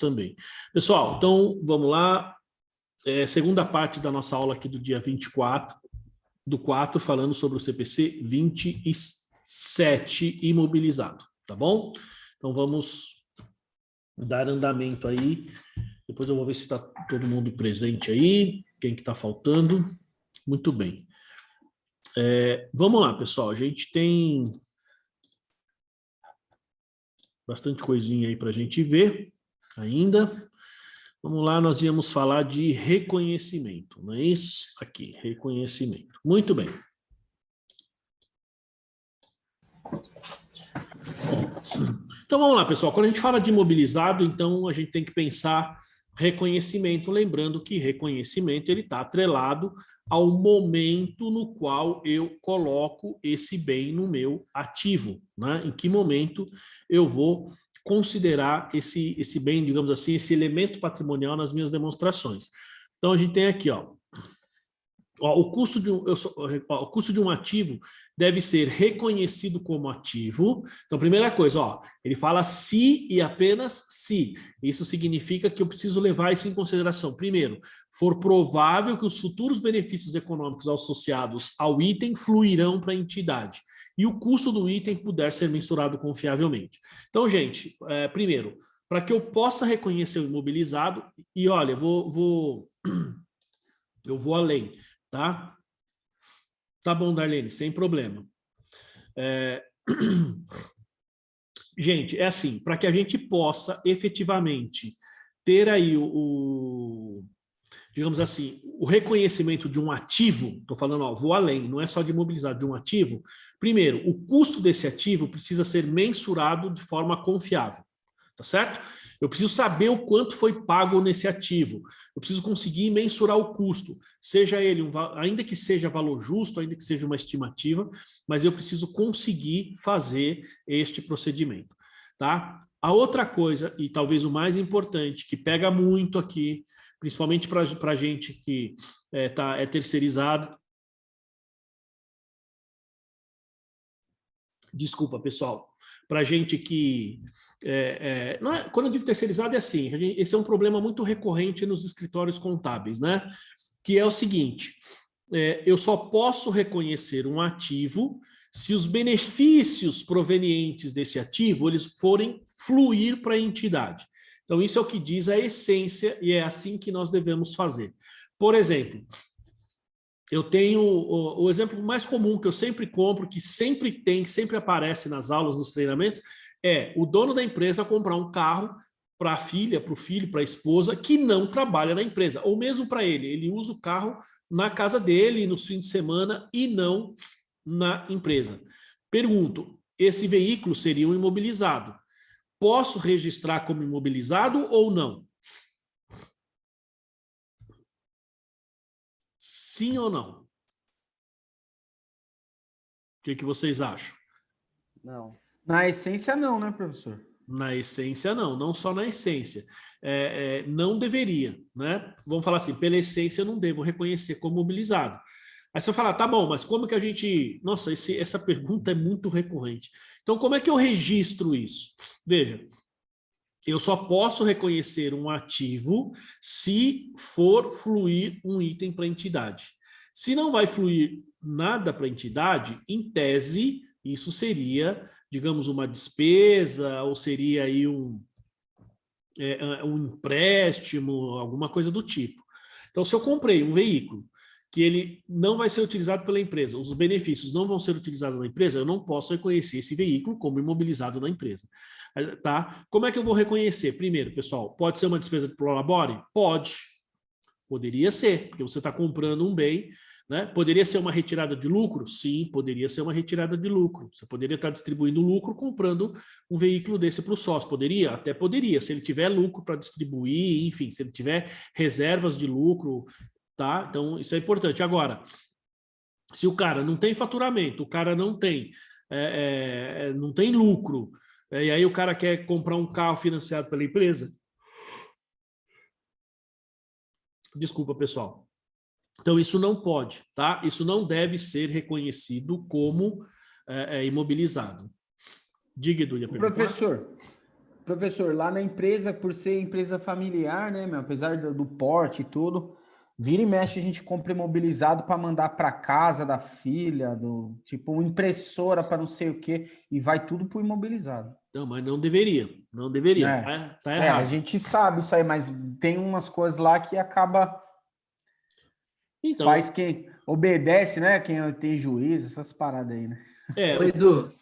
também. Pessoal, então vamos lá. Segunda parte da nossa aula aqui do dia 24 do 4, falando sobre o CPC 27 imobilizado, tá bom? Então vamos dar andamento aí. Depois eu vou ver se está todo mundo presente aí, quem que está faltando. Muito bem. Vamos lá, pessoal. A gente tem bastante coisinha aí para a gente ver ainda. Vamos lá, nós íamos falar de reconhecimento, não é isso? Aqui, reconhecimento. Muito bem. Então vamos lá, pessoal. Quando a gente fala de imobilizado, então a gente tem que pensar reconhecimento, lembrando que reconhecimento ele está atrelado ao momento no qual eu coloco esse bem no meu ativo, né? Em que momento eu vou considerar esse bem, digamos assim, esse elemento patrimonial nas minhas demonstrações. Então a gente tem aqui, o custo de um ativo deve ser reconhecido como ativo. Então, primeira coisa, ele fala se e apenas se. Isso significa que eu preciso levar isso em consideração. Primeiro, for provável que os futuros benefícios econômicos associados ao item fluirão para a entidade e o custo do item puder ser mensurado confiavelmente. Então, gente, primeiro, para que eu possa reconhecer o imobilizado, e olha, eu vou além, tá? Tá bom, Darlene, sem problema. Gente, é assim, para que a gente possa efetivamente ter aí digamos assim, o reconhecimento de um ativo, estou falando, vou além, não é só de imobilizado, de um ativo. Primeiro, o custo desse ativo precisa ser mensurado de forma confiável, tá certo? Eu preciso saber o quanto foi pago nesse ativo. Eu preciso conseguir mensurar o custo, seja ele, ainda que seja valor justo, ainda que seja uma estimativa, mas eu preciso conseguir fazer este procedimento, tá? A outra coisa, e talvez o mais importante, que pega muito aqui, principalmente para a gente que é terceirizado. Desculpa, pessoal. Para a gente que... quando eu digo terceirizado é assim, esse é um problema muito recorrente nos escritórios contábeis, né? Que é o seguinte, eu só posso reconhecer um ativo se os benefícios provenientes desse ativo eles forem fluir para a entidade. Então, isso é o que diz a essência e é assim que nós devemos fazer. Por exemplo, eu tenho o exemplo mais comum que eu sempre compro, que sempre tem, que sempre aparece nas aulas, nos treinamentos, é o dono da empresa comprar um carro para a filha, para o filho, para a esposa, que não trabalha na empresa, ou mesmo para ele. Ele usa o carro na casa dele, no fim de semana, e não na empresa. Pergunto, esse veículo seria um imobilizado? Posso registrar como imobilizado ou não? Sim ou não? O que vocês acham? Não. Na essência, não, né, professor? Na essência, não. Não só na essência. Não deveria, né? Vamos falar assim, pela essência eu não devo reconhecer como mobilizado. Aí você vai falar, tá bom, mas como que a gente... Nossa, essa pergunta é muito recorrente. Então, como é que eu registro isso? Veja, eu só posso reconhecer um ativo se for fluir um item para a entidade. Se não vai fluir nada para a entidade, em tese, isso seria, digamos, uma despesa ou seria aí um empréstimo, alguma coisa do tipo. Então, se eu comprei um veículo que ele não vai ser utilizado pela empresa, os benefícios não vão ser utilizados na empresa, eu não posso reconhecer esse veículo como imobilizado na empresa. Tá? Como é que eu vou reconhecer? Primeiro, pessoal, pode ser uma despesa de prolabore? Pode. Poderia ser, porque você está comprando um bem, né? Poderia ser uma retirada de lucro? Sim, poderia ser uma retirada de lucro. Você poderia estar distribuindo lucro comprando um veículo desse para o sócio. Poderia? Até poderia. Se ele tiver lucro para distribuir, enfim, se ele tiver reservas de lucro, tá? Então, isso é importante. Agora, se o cara não tem faturamento, o cara não tem lucro, e aí o cara quer comprar um carro financiado pela empresa. Desculpa, pessoal. Então, isso não pode, tá? Isso não deve ser reconhecido como imobilizado. Diga, Edu. Professor, Professor, lá na empresa, por ser empresa familiar, né, meu, apesar do porte e tudo, vira e mexe a gente compra imobilizado para mandar para casa da filha, do tipo uma impressora para não sei o quê, e vai tudo pro imobilizado. Não, mas não deveria. Não deveria. É, Tá a errado. gente sabe isso aí, mas tem umas coisas lá que acaba Então, faz quem obedece, né? Quem tem juízo, essas paradas aí, né? Oi, Edu,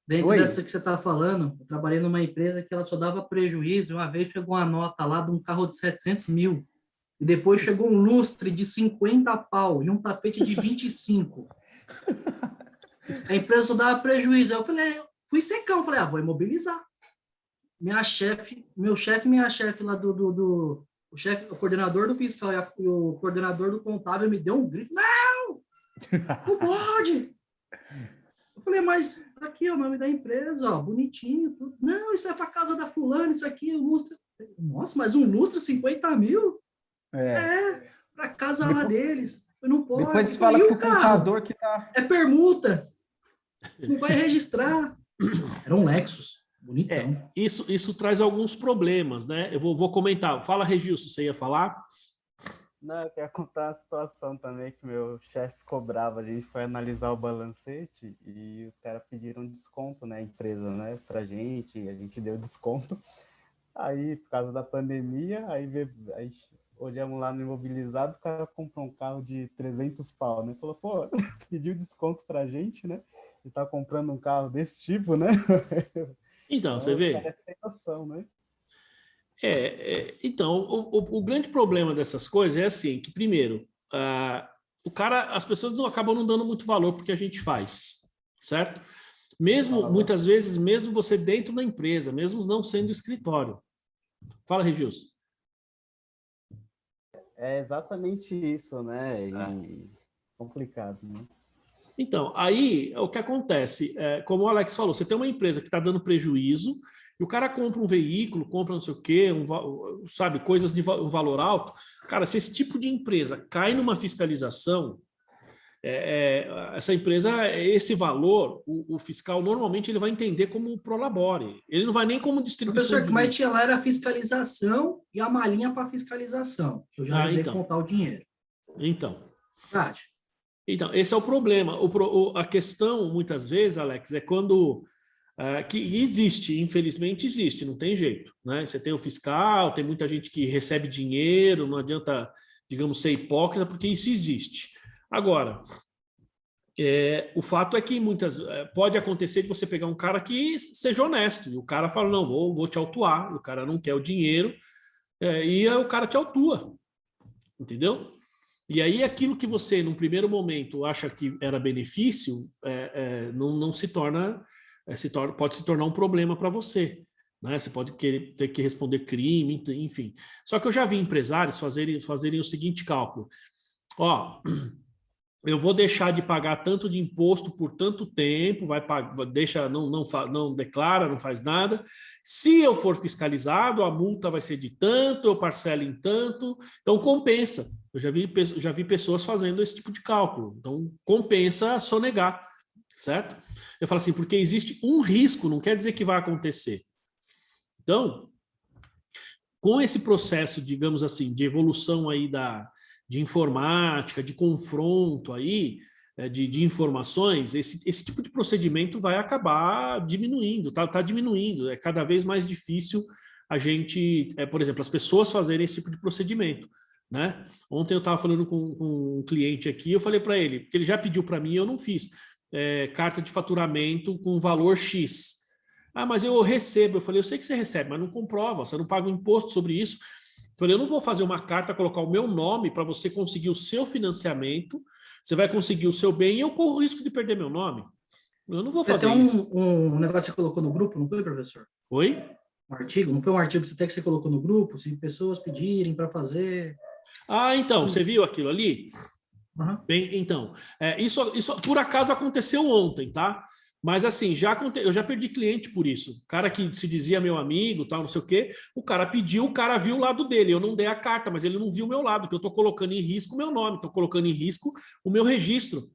dentro Oi. dessa que você está falando, eu trabalhei numa empresa que ela só dava prejuízo. Uma vez chegou uma nota lá de um carro de 700 mil. E depois chegou um lustre de 50 pau e um tapete de 25. A empresa só dava prejuízo. Eu falei, fui secão. Falei, vou imobilizar. Meu chefe e minha chefe lá o chefe, o coordenador do fiscal e o coordenador do contábil me deu um grito. Não pode! Eu falei, mas aqui é o nome da empresa, ó, bonitinho. Tudo. Não, isso é para casa da fulana, isso aqui é um lustre. Nossa, mas um lustre 50 mil? Para casa lá deles. Eu não pode. Depois você fala que o contador que tá... É permuta. Não vai registrar. Era um Lexus. Bonitão. Isso traz alguns problemas, né? Eu vou comentar. Fala, Regilson, você ia falar? Não, eu quero contar uma situação também que meu chefe ficou bravo. A gente foi analisar o balancete e os caras pediram desconto, né? Empresa, né? Pra gente, a gente deu desconto. Aí, por causa da pandemia, aí olhamos lá no imobilizado, o cara comprou um carro de 300 pau, né? Falou, pô, pediu desconto pra gente, né? E tá comprando um carro desse tipo, né? Então, você vê? É sem noção, né? Então, o grande problema dessas coisas é assim, que primeiro, as pessoas não acabam não dando muito valor porque a gente faz, certo? Muitas vezes, mesmo você dentro da empresa, mesmo não sendo escritório. Fala, Regilson. É exatamente isso, né? E complicado, né? Então, aí o que acontece, como o Alex falou, você tem uma empresa que está dando prejuízo e o cara compra um veículo, compra não sei o quê, sabe, coisas de um valor alto. Cara, se esse tipo de empresa cai numa fiscalização, essa empresa, esse valor, o fiscal normalmente ele vai entender como prolabore. Ele não vai nem como distribuição. Professor, o que mais tinha lá era a fiscalização e a malinha para fiscalização. Eu já ajudei a contar o dinheiro. Então. Verdade. Então, esse é o problema. A questão, muitas vezes, Alex, é quando... que existe, infelizmente existe, não tem jeito, né? Você tem o fiscal, tem muita gente que recebe dinheiro, não adianta, digamos, ser hipócrita, porque isso existe. Agora, o fato é que pode acontecer de você pegar um cara que seja honesto, e o cara fala, não, vou te autuar, e o cara não quer o dinheiro, e o cara te autua, entendeu? E aí aquilo que você, num primeiro momento, acha que era benefício, não se torna, pode se tornar um problema para você. Né? Você pode ter que responder crime, enfim. Só que eu já vi empresários fazerem o seguinte cálculo. Eu vou deixar de pagar tanto de imposto por tanto tempo, não declara, não faz nada. Se eu for fiscalizado, a multa vai ser de tanto, eu parcelo em tanto, então compensa. Eu já vi pessoas fazendo esse tipo de cálculo, então compensa sonegar, certo? Eu falo assim, porque existe um risco, não quer dizer que vai acontecer. Então, com esse processo, digamos assim, de evolução aí de informática, de confronto aí, de informações, esse tipo de procedimento vai acabar diminuindo, tá diminuindo, é cada vez mais difícil a gente, por exemplo, as pessoas fazerem esse tipo de procedimento, né? Ontem eu estava falando com um cliente aqui, eu falei para ele, que ele já pediu para mim, eu não fiz, carta de faturamento com valor X. Mas eu recebo, eu falei, eu sei que você recebe, mas não comprova, você não paga um imposto sobre isso. Então, eu não vou fazer uma carta, colocar o meu nome para você conseguir o seu financiamento, você vai conseguir o seu bem e eu corro o risco de perder meu nome. Eu não vou fazer isso. Um negócio que você colocou no grupo, não foi, professor? Oi? Um artigo? Não foi um artigo que você colocou no grupo? Se pessoas pedirem para fazer... Então, você viu aquilo ali? Uhum. Bem, então, isso por acaso aconteceu ontem, tá? Mas assim, eu já perdi cliente por isso. O cara que se dizia meu amigo, tal, não sei o quê, o cara pediu, o cara viu o lado dele. Eu não dei a carta, mas ele não viu o meu lado, que eu estou colocando em risco o meu nome, estou colocando em risco o meu registro,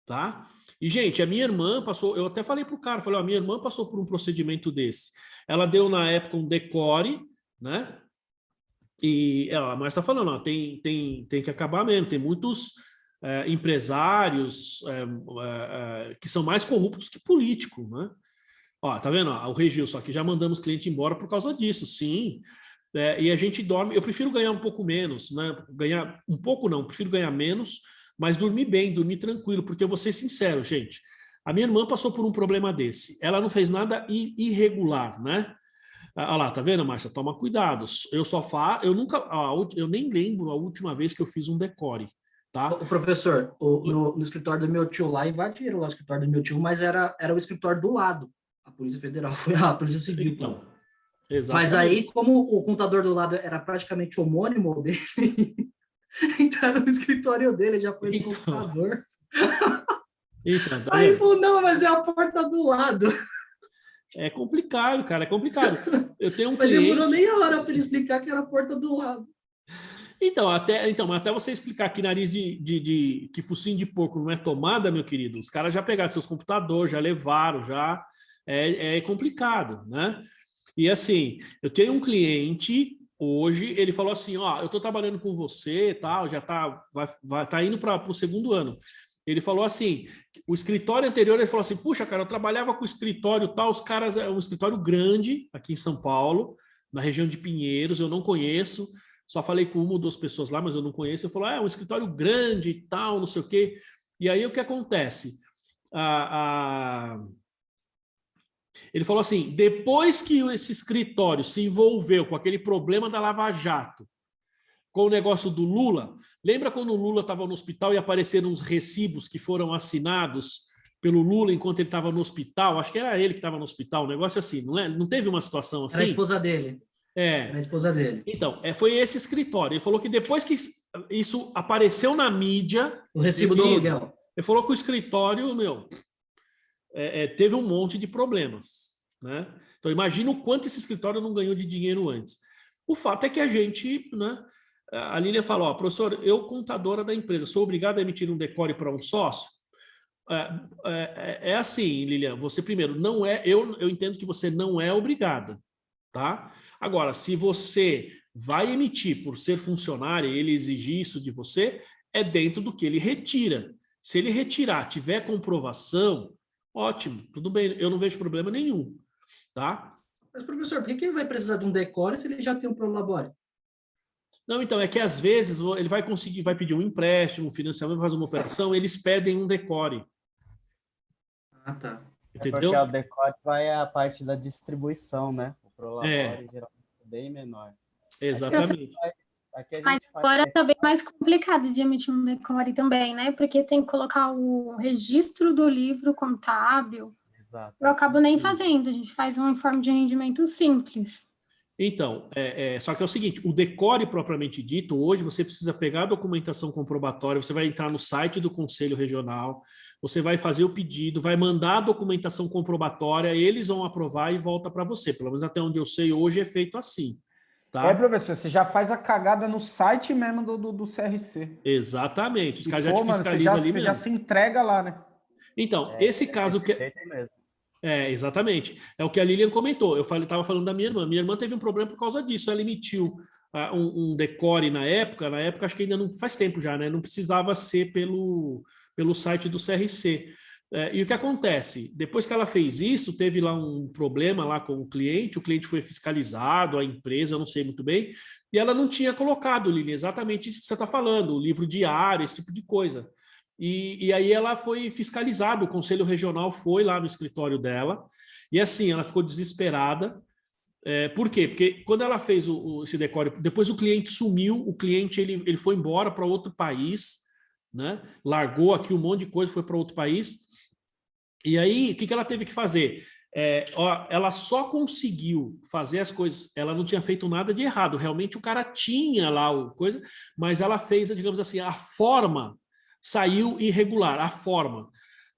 tá? E, gente, a minha irmã passou, eu até falei pro cara, falei, a minha irmã passou por um procedimento desse. Ela deu, na época, um decore, né? E ela mais está falando, ó, tem que acabar mesmo. Tem muitos empresários que são mais corruptos que políticos, né? Ó, tá vendo? Ó, o Regilson aqui já mandamos cliente embora por causa disso, sim. E a gente dorme. Eu prefiro ganhar um pouco menos, né? Ganhar um pouco não, prefiro ganhar menos, mas dormir bem, dormir tranquilo, porque eu vou ser sincero, gente. A minha irmã passou por um problema desse. Ela não fez nada irregular, né? Olha lá, tá vendo, Márcia? Toma cuidado. Eu nem lembro a última vez que eu fiz um decore, tá? O professor, no escritório do meu tio lá, invadiram lá o escritório do meu tio, mas era o escritório do lado. A Polícia Federal foi a Polícia Civil. Então, exatamente. Mas aí, como o contador do lado era praticamente homônimo dele, então no escritório dele já foi no computador. Então, tá aí vendo? falou, não, mas é a porta do lado. É complicado, cara, é complicado. Eu tenho um Mas cliente... demorou meia hora para ele explicar que era a porta do lado. Então, até você explicar que nariz que focinho de porco não é tomada, meu querido, os caras já pegaram seus computadores, já levaram, já é complicado, né? E assim, eu tenho um cliente hoje, ele falou assim, ó, eu tô trabalhando com você, tal, já tá indo para o segundo ano. Ele falou assim, o escritório anterior, ele falou assim, puxa, cara, eu trabalhava com o escritório tal, os caras, é um escritório grande aqui em São Paulo, na região de Pinheiros, eu não conheço, só falei com uma ou duas pessoas lá, mas eu não conheço. Ele falou, é um escritório grande e tal, não sei o quê. E aí o que acontece? Ele falou assim, depois que esse escritório se envolveu com aquele problema da Lava Jato, com o negócio do Lula, lembra quando o Lula estava no hospital e apareceram uns recibos que foram assinados pelo Lula enquanto ele estava no hospital? Acho que era ele que estava no hospital, um negócio assim, não é? Não teve uma situação assim? Era a esposa dele. Era a esposa dele. Então, foi esse escritório. Ele falou que depois que isso apareceu na mídia... O recibo do aluguel. Ele falou que o escritório, teve um monte de problemas, né? Então, imagina o quanto esse escritório não ganhou de dinheiro antes. O fato é que a gente, né? A Lília falou, ó, professor, eu, contadora da empresa, sou obrigado a emitir um decore para um sócio? É assim, Lilian, você primeiro, não é, eu entendo que você não é obrigada, tá? Agora, se você vai emitir por ser funcionário e ele exigir isso de você, é dentro do que ele retira. Se ele retirar, tiver comprovação, ótimo, tudo bem, eu não vejo problema nenhum, tá? Mas, professor, por que ele vai precisar de um decore se ele já tem um Prolabore? Não, então, é que às vezes ele vai pedir um empréstimo, um financiamento, fazer uma operação, eles pedem um decore. Ah, tá. Entendeu? Porque o decore vai a parte da distribuição, né? O Prolabore geralmente é bem menor. Exatamente. Mas agora tá bem mais complicado de emitir um decore também, né? Porque tem que colocar o registro do livro contábil. Exato. Eu acabo nem fazendo, a gente faz um informe de rendimento simples. Então, só que é o seguinte, o decore propriamente dito, hoje você precisa pegar a documentação comprobatória, você vai entrar no site do Conselho Regional, você vai fazer o pedido, vai mandar a documentação comprobatória, eles vão aprovar e volta para você. Pelo menos até onde eu sei, hoje é feito assim. Tá? Professor, você já faz a cagada no site mesmo do CRC. Exatamente, os caras já te mano, fiscalizam ali você mesmo. já se entrega lá, né? Então, esse caso que... exatamente. É o que a Lilian comentou. Eu estava falando da minha irmã. Minha irmã teve um problema por causa disso. Ela emitiu um decore na época. Na época, acho que ainda não faz tempo já, né? Não precisava ser pelo site do CRC. E o que acontece? Depois que ela fez isso, teve lá um problema lá com o cliente foi fiscalizado, a empresa, eu não sei muito bem, e ela não tinha colocado, Lilian, exatamente isso que você está falando, o livro diário, esse tipo de coisa. E aí ela foi fiscalizada, o Conselho Regional foi lá no escritório dela, e assim, ela ficou desesperada. Por quê? Porque quando ela fez esse decore, depois o cliente sumiu, o cliente ele foi embora para outro país, né? Largou aqui um monte de coisa, foi para outro país, e aí o que ela teve que fazer? Ela só conseguiu fazer as coisas, ela não tinha feito nada de errado, realmente o cara tinha lá o coisa, mas ela fez, digamos assim, a forma saiu irregular, a forma,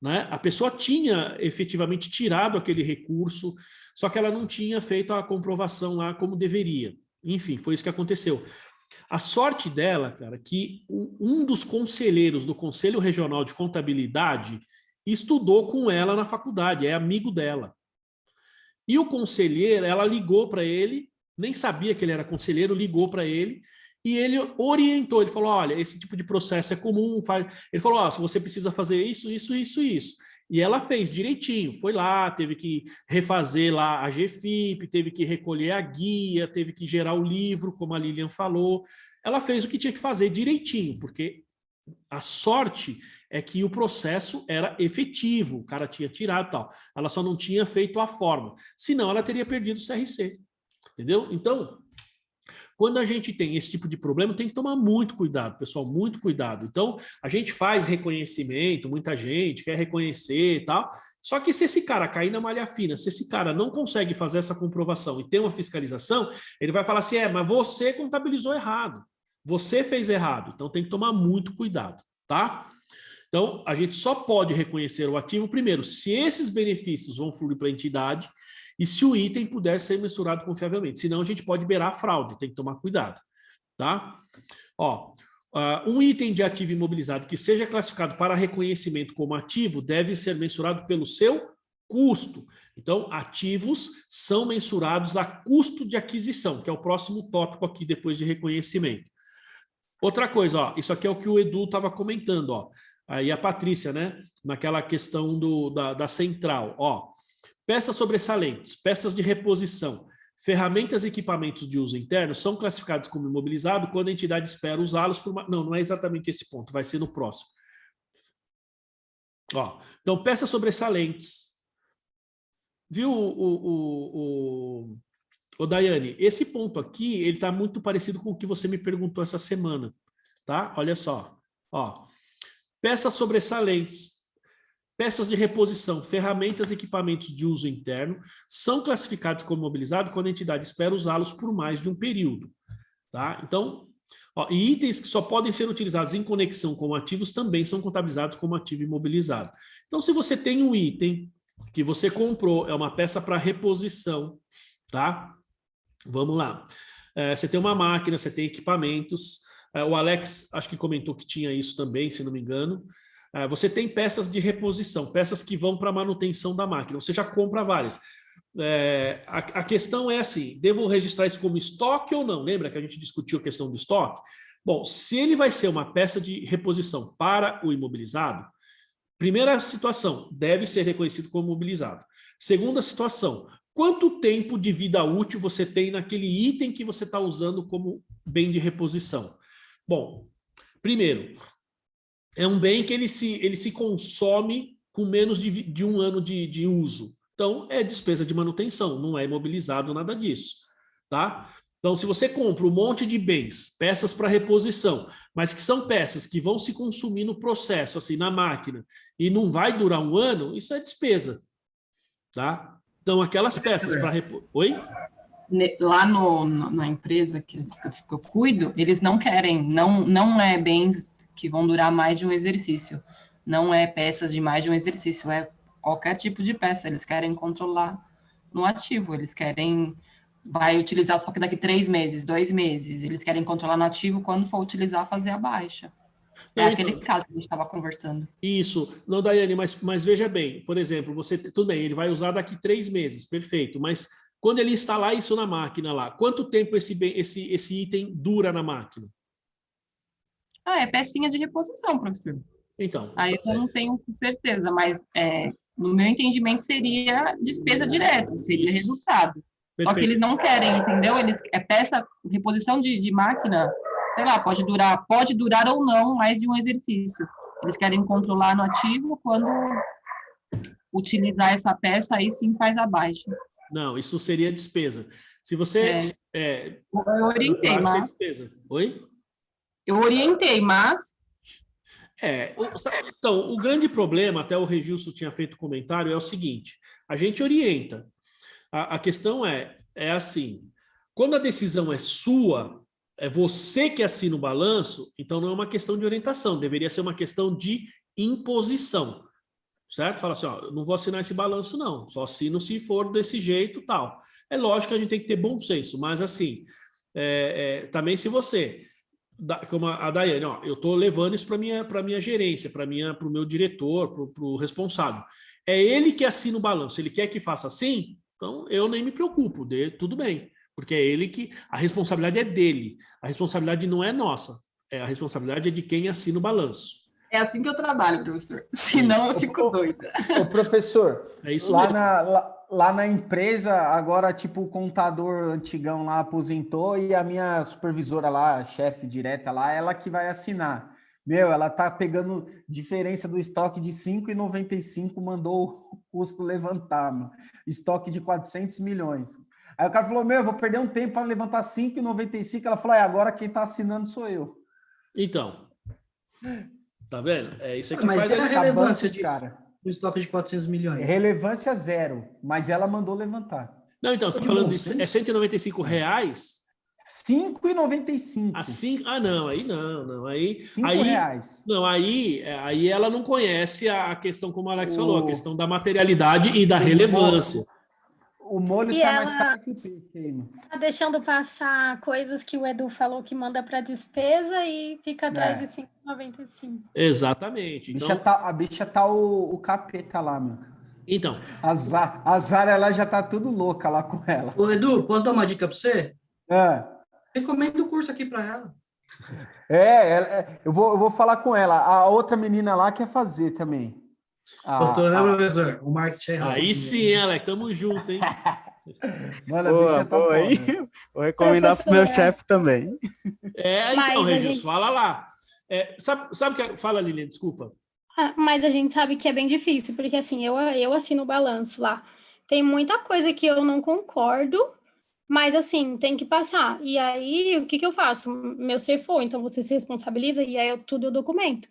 né? A pessoa tinha efetivamente tirado aquele recurso, só que ela não tinha feito a comprovação lá como deveria. Enfim, foi isso que aconteceu. A sorte dela, cara, que um dos conselheiros do Conselho Regional de Contabilidade estudou com ela na faculdade, é amigo dela. E o conselheiro, ela ligou para ele, nem sabia que ele era conselheiro, ligou para ele, e ele orientou, ele falou, olha, esse tipo de processo é comum, ele falou, se você precisa fazer isso, isso, isso, isso. E ela fez direitinho, foi lá, teve que refazer lá a GFIP, teve que recolher a guia, teve que gerar o livro, como a Lilian falou. Ela fez o que tinha que fazer direitinho, porque a sorte é que o processo era efetivo, o cara tinha tirado e tal. Ela só não tinha feito a forma, senão ela teria perdido o CRC. Entendeu? Então, quando a gente tem esse tipo de problema, tem que tomar muito cuidado, pessoal, muito cuidado. Então, a gente faz reconhecimento, muita gente quer reconhecer e tal, só que se esse cara cair na malha fina, se esse cara não consegue fazer essa comprovação e ter uma fiscalização, ele vai falar assim, mas você contabilizou errado, você fez errado, então tem que tomar muito cuidado, tá? Então, a gente só pode reconhecer o ativo, primeiro, se esses benefícios vão fluir para a entidade, e se o item puder ser mensurado confiavelmente. Senão, a gente pode beirar a fraude, tem que tomar cuidado. Tá? Um item de ativo imobilizado que seja classificado para reconhecimento como ativo deve ser mensurado pelo seu custo. Então, ativos são mensurados a custo de aquisição, que é o próximo tópico aqui depois de reconhecimento. Outra coisa, isso aqui é o que o Edu estava comentando, aí a Patrícia, né? Naquela questão da central, peças sobressalentes, peças de reposição, ferramentas e equipamentos de uso interno são classificados como imobilizado quando a entidade espera usá-los por uma... Não é exatamente esse ponto, vai ser no próximo. Então, peças sobressalentes. Viu, Daiane? Esse ponto aqui, ele está muito parecido com o que você me perguntou essa semana, tá? Olha só. Peças sobressalentes. Peças de reposição, ferramentas e equipamentos de uso interno são classificados como imobilizado quando a entidade espera usá-los por mais de um período. Tá? Então, e itens que só podem ser utilizados em conexão com ativos também são contabilizados como ativo imobilizado. Então, se você tem um item que você comprou, é uma peça para reposição, tá? Vamos lá. Você tem uma máquina, você tem equipamentos. O Alex, acho que comentou que tinha isso também, se não me engano. Você tem peças de reposição, peças que vão para a manutenção da máquina. Você já compra várias. A questão é assim, devo registrar isso como estoque ou não? Lembra que a gente discutiu a questão do estoque? Bom, se ele vai ser uma peça de reposição para o imobilizado, primeira situação, deve ser reconhecido como imobilizado. Segunda situação, quanto tempo de vida útil você tem naquele item que você está usando como bem de reposição? Bom, primeiro, é um bem que ele se consome com menos de um ano de uso. Então, é despesa de manutenção, não é imobilizado nada disso. Tá? Então, se você compra um monte de bens, peças para reposição, mas que são peças que vão se consumir no processo, assim, na máquina, e não vai durar um ano, isso é despesa. Tá? Então, aquelas peças para reposição... Oi? Lá na empresa que eu cuido, eles não querem, não é bens que vão durar mais de um exercício. Não é peças de mais de um exercício, é qualquer tipo de peça. Eles querem controlar no ativo, eles querem... Vai utilizar só que daqui 3 meses, 2 meses. Eles querem controlar no ativo, quando for utilizar, fazer a baixa. Aquele caso que a gente estava conversando. Isso. Não, Daiane, mas veja bem, por exemplo, tudo bem, ele vai usar daqui 3 meses, perfeito, mas quando ele instalar isso na máquina lá, quanto tempo esse item dura na máquina? É pecinha de reposição, professor. Então. Aí eu não tenho certeza, mas no meu entendimento seria despesa direta, seria resultado. Perfeito. Só que eles não querem, entendeu? Reposição de máquina, sei lá, pode durar ou não mais de um exercício. Eles querem controlar no ativo, quando utilizar essa peça, aí sim faz a baixa. Não, isso seria despesa. Se você... eu orientei, mas... Despesa. Oi? Eu orientei, mas... Então, o grande problema, até o Regilson tinha feito comentário, é o seguinte, a gente orienta. A questão é assim, quando a decisão é sua, é você que assina o balanço, então não é uma questão de orientação, deveria ser uma questão de imposição, certo? Fala assim, eu não vou assinar esse balanço não, só assino se for desse jeito e tal. É lógico que a gente tem que ter bom senso, mas assim, também se você... Como a Daiane, eu estou levando isso para minha gerência, para o meu diretor, para o responsável. É ele que assina o balanço. Ele quer que faça assim? Então, eu nem me preocupo, tudo bem, porque é ele que... A responsabilidade é dele, a responsabilidade não é nossa, a responsabilidade é de quem assina o balanço. É assim que eu trabalho, professor. Senão eu fico doida. Ô, professor, É isso lá mesmo. lá na empresa, agora, tipo, o contador antigão lá aposentou e a minha supervisora lá, chefe direta lá, ela que vai assinar. Meu, ela tá pegando diferença do estoque de 5,95, mandou o custo levantar, mano. Estoque de 400 milhões. Aí o cara falou, meu, eu vou perder um tempo para levantar 5,95. Ela falou, agora quem tá assinando sou eu. Então, tá vendo? É isso que Mas faz e a a... relevância Os disso? cara. Do estoque de 400 milhões? Relevância zero, mas ela mandou levantar. Não, então, você Que está falando bom de senso. R$ 195? 5,95. Assim, não, aí não, aí, 5 reais. não, aí ela não conhece a questão, como o Alex falou, a O- questão da materialidade e da relevância. O molho E sai mais ela caro que o peixe aí, mano. tá deixando passar coisas que o Edu falou que manda para despesa e fica atrás de É. 5,95. Exatamente. Então, A bicha tá o capeta lá, mano. então, A Zara, ela já tá tudo louca lá com ela. Ô, Edu, posso dar uma dica para você? É, Recomendo o curso aqui para ela. eu vou falar com ela. A outra menina lá quer fazer também. Gostou, né, professor? O marketing é errado. aí sim, Alex, tamo junto, hein? Mano, a Boa, bicha tá boa foda. aí. Vou recomendar pro meu Professora. chefe também. Então, Mas a Regis, gente- fala lá. Sabe que... Fala, Lilian, desculpa. Mas a gente sabe que é bem difícil, porque assim, eu assino o balanço lá. Tem muita coisa que eu não concordo, mas assim, tem que passar. E aí, o que eu faço? Meu CFO, então você se responsabiliza e aí tudo eu documento.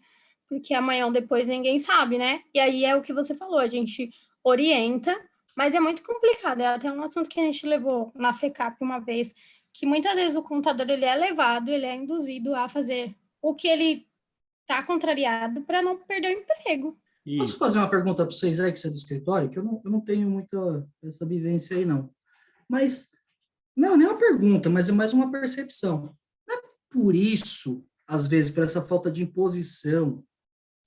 Porque amanhã ou depois ninguém sabe, né? E aí é o que você falou, a gente orienta, mas é muito complicado. É até um assunto que a gente levou na FECAP uma vez, que muitas vezes o contador ele é levado, ele é induzido a fazer o que ele tá contrariado para não perder o emprego. Posso Isso. fazer uma pergunta para vocês aí, que você é do escritório? Que eu não tenho muita essa vivência aí, não. Mas, não é uma pergunta, mas é mais uma percepção. Não é por isso, às vezes, por essa falta de imposição,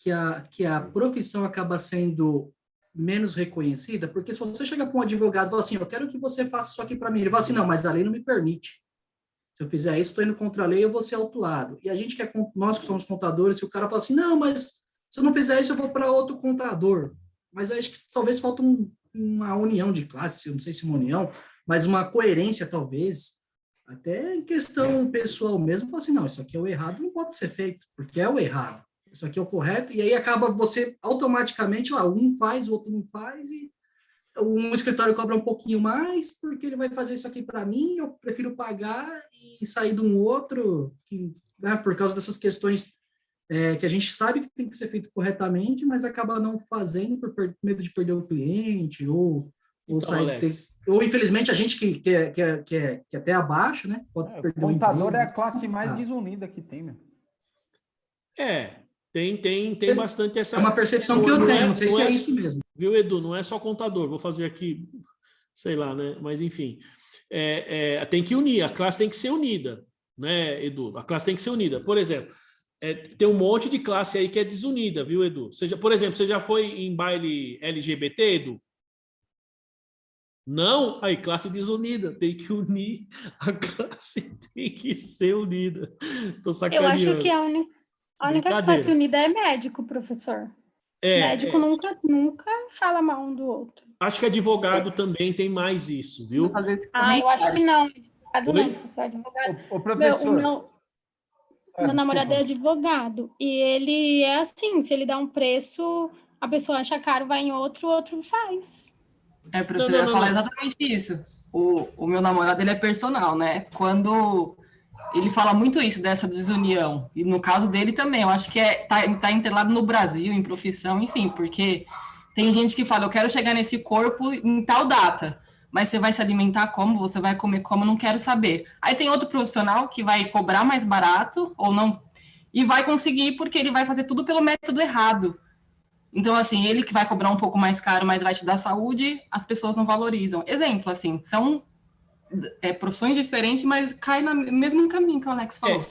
que a profissão acaba sendo menos reconhecida? Porque se você chega para um advogado e fala assim, eu quero que você faça isso aqui para mim, ele fala assim, não, mas a lei não me permite. Se eu fizer isso, estou indo contra a lei, eu vou ser autuado. E a gente nós que somos contadores, se o cara fala assim, não, mas se eu não fizer isso, eu vou para outro contador. Mas eu acho que talvez falta uma união de classe, eu não sei se uma união, mas uma coerência, talvez, até em questão pessoal mesmo, fala assim, não, isso aqui é o errado, não pode ser feito, porque é o errado. Isso aqui é o correto, e aí acaba você automaticamente, lá, um faz, o outro não faz, e um escritório cobra um pouquinho mais, porque ele vai fazer isso aqui para mim, eu prefiro pagar e sair de um outro, né, por causa dessas questões que a gente sabe que tem que ser feito corretamente, mas acaba não fazendo por medo de perder o cliente, ou Então, sair, Alex, ou infelizmente a gente que é até abaixo, né, pode O perder o contador é emprego. a classe mais desunida que tem, meu. tem bastante essa... É uma percepção que eu tenho, não sei se é isso mesmo. Viu, Edu? Não é só contador. Vou fazer aqui, sei lá, né? Mas, enfim. Tem que unir. A classe tem que ser unida, né, Edu? A classe tem que ser unida. Por exemplo, tem um monte de classe aí que é desunida, viu, Edu? Por exemplo, você já foi em baile LGBT, Edu? Não? Aí, classe desunida. Tem que unir. A classe tem que ser unida. Tô Eu sacaneando. acho que a única Brincadeira. classe unida é médico, professor. Médico nunca fala mal um do outro. Acho que advogado também tem mais isso, viu? Fazer esse Eu acho que não. Advogado Oi? não, professor. Advogado. O professor. Meu namorado é desculpa. advogado. E ele é assim, se ele dá um preço, a pessoa acha caro, vai em outro, o outro faz. Professor, eu ia falar exatamente isso. O meu namorado, ele é personal, né? Quando ele fala muito isso, dessa desunião, e no caso dele também, eu acho que tá entelado no Brasil, em profissão, enfim, porque tem gente que fala, eu quero chegar nesse corpo em tal data, mas você vai se alimentar como? Você vai comer como? Não quero saber. Aí tem outro profissional que vai cobrar mais barato, ou não, e vai conseguir porque ele vai fazer tudo pelo método errado. Então, assim, ele que vai cobrar um pouco mais caro, mas vai te dar saúde, as pessoas não valorizam. Exemplo, assim, são profissões diferentes, mas cai no mesmo caminho que o Alex falou.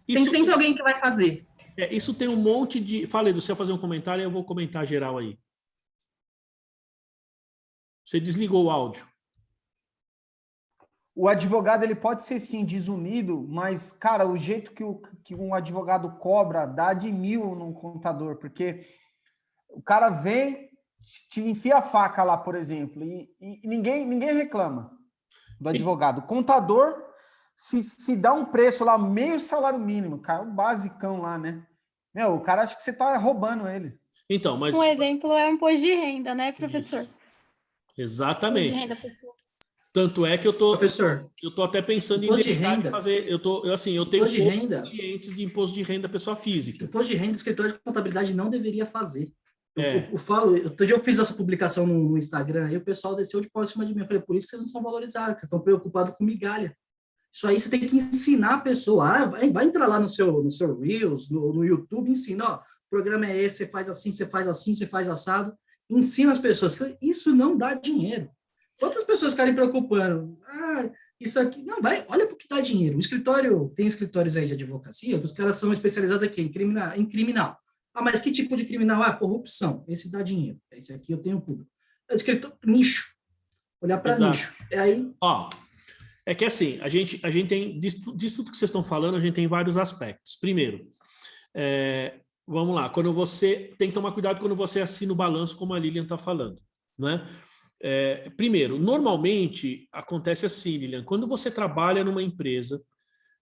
Tem sempre alguém que vai fazer. Isso tem um monte de... Fala, Edu, você vai fazer um comentário e eu vou comentar geral aí. Você desligou o áudio. O advogado, ele pode ser, sim, desunido, mas, cara, o jeito que um advogado cobra dá de 1.000 num contador, porque o cara vem, te enfia a faca lá, por exemplo, e ninguém reclama do advogado. O contador, se dá um preço lá, meio salário mínimo, cara, o basicão lá, né? Meu, o cara acha que você tá roubando ele. Então, mas... Um exemplo é o imposto de renda, né, professor? Isso. Exatamente. Imposto de renda pessoal. Tanto é que eu tô até pensando em deixar de fazer. Eu tenho poucos clientes de imposto de renda pessoa física. Imposto de renda, o escritório de contabilidade não deveria fazer. Outro dia eu fiz essa publicação no Instagram e o pessoal desceu de pau em cima de mim. Eu falei, por isso que vocês não são valorizados, que vocês estão preocupados com migalha. Isso aí você tem que ensinar a pessoa. Vai entrar lá no seu Reels, no YouTube, ensina, ó, o programa é esse, você faz assim, você faz assim, você faz assado. Ensina as pessoas. Isso não dá dinheiro. Quantas pessoas ficarem preocupando? Isso aqui... Não, olha para o que dá dinheiro. Tem escritórios aí de advocacia, que os caras são especializados aqui em criminal. Mas que tipo de criminal? Corrupção. Esse dá dinheiro. Esse aqui eu tenho público. Nicho. Olhar para nicho. É que assim, a gente tem, disso tudo que vocês estão falando, a gente tem vários aspectos. Primeiro, vamos lá, quando você tem que tomar cuidado quando você assina o balanço, como a Lilian está falando, né? Primeiro, normalmente acontece assim, Lilian, quando você trabalha numa empresa,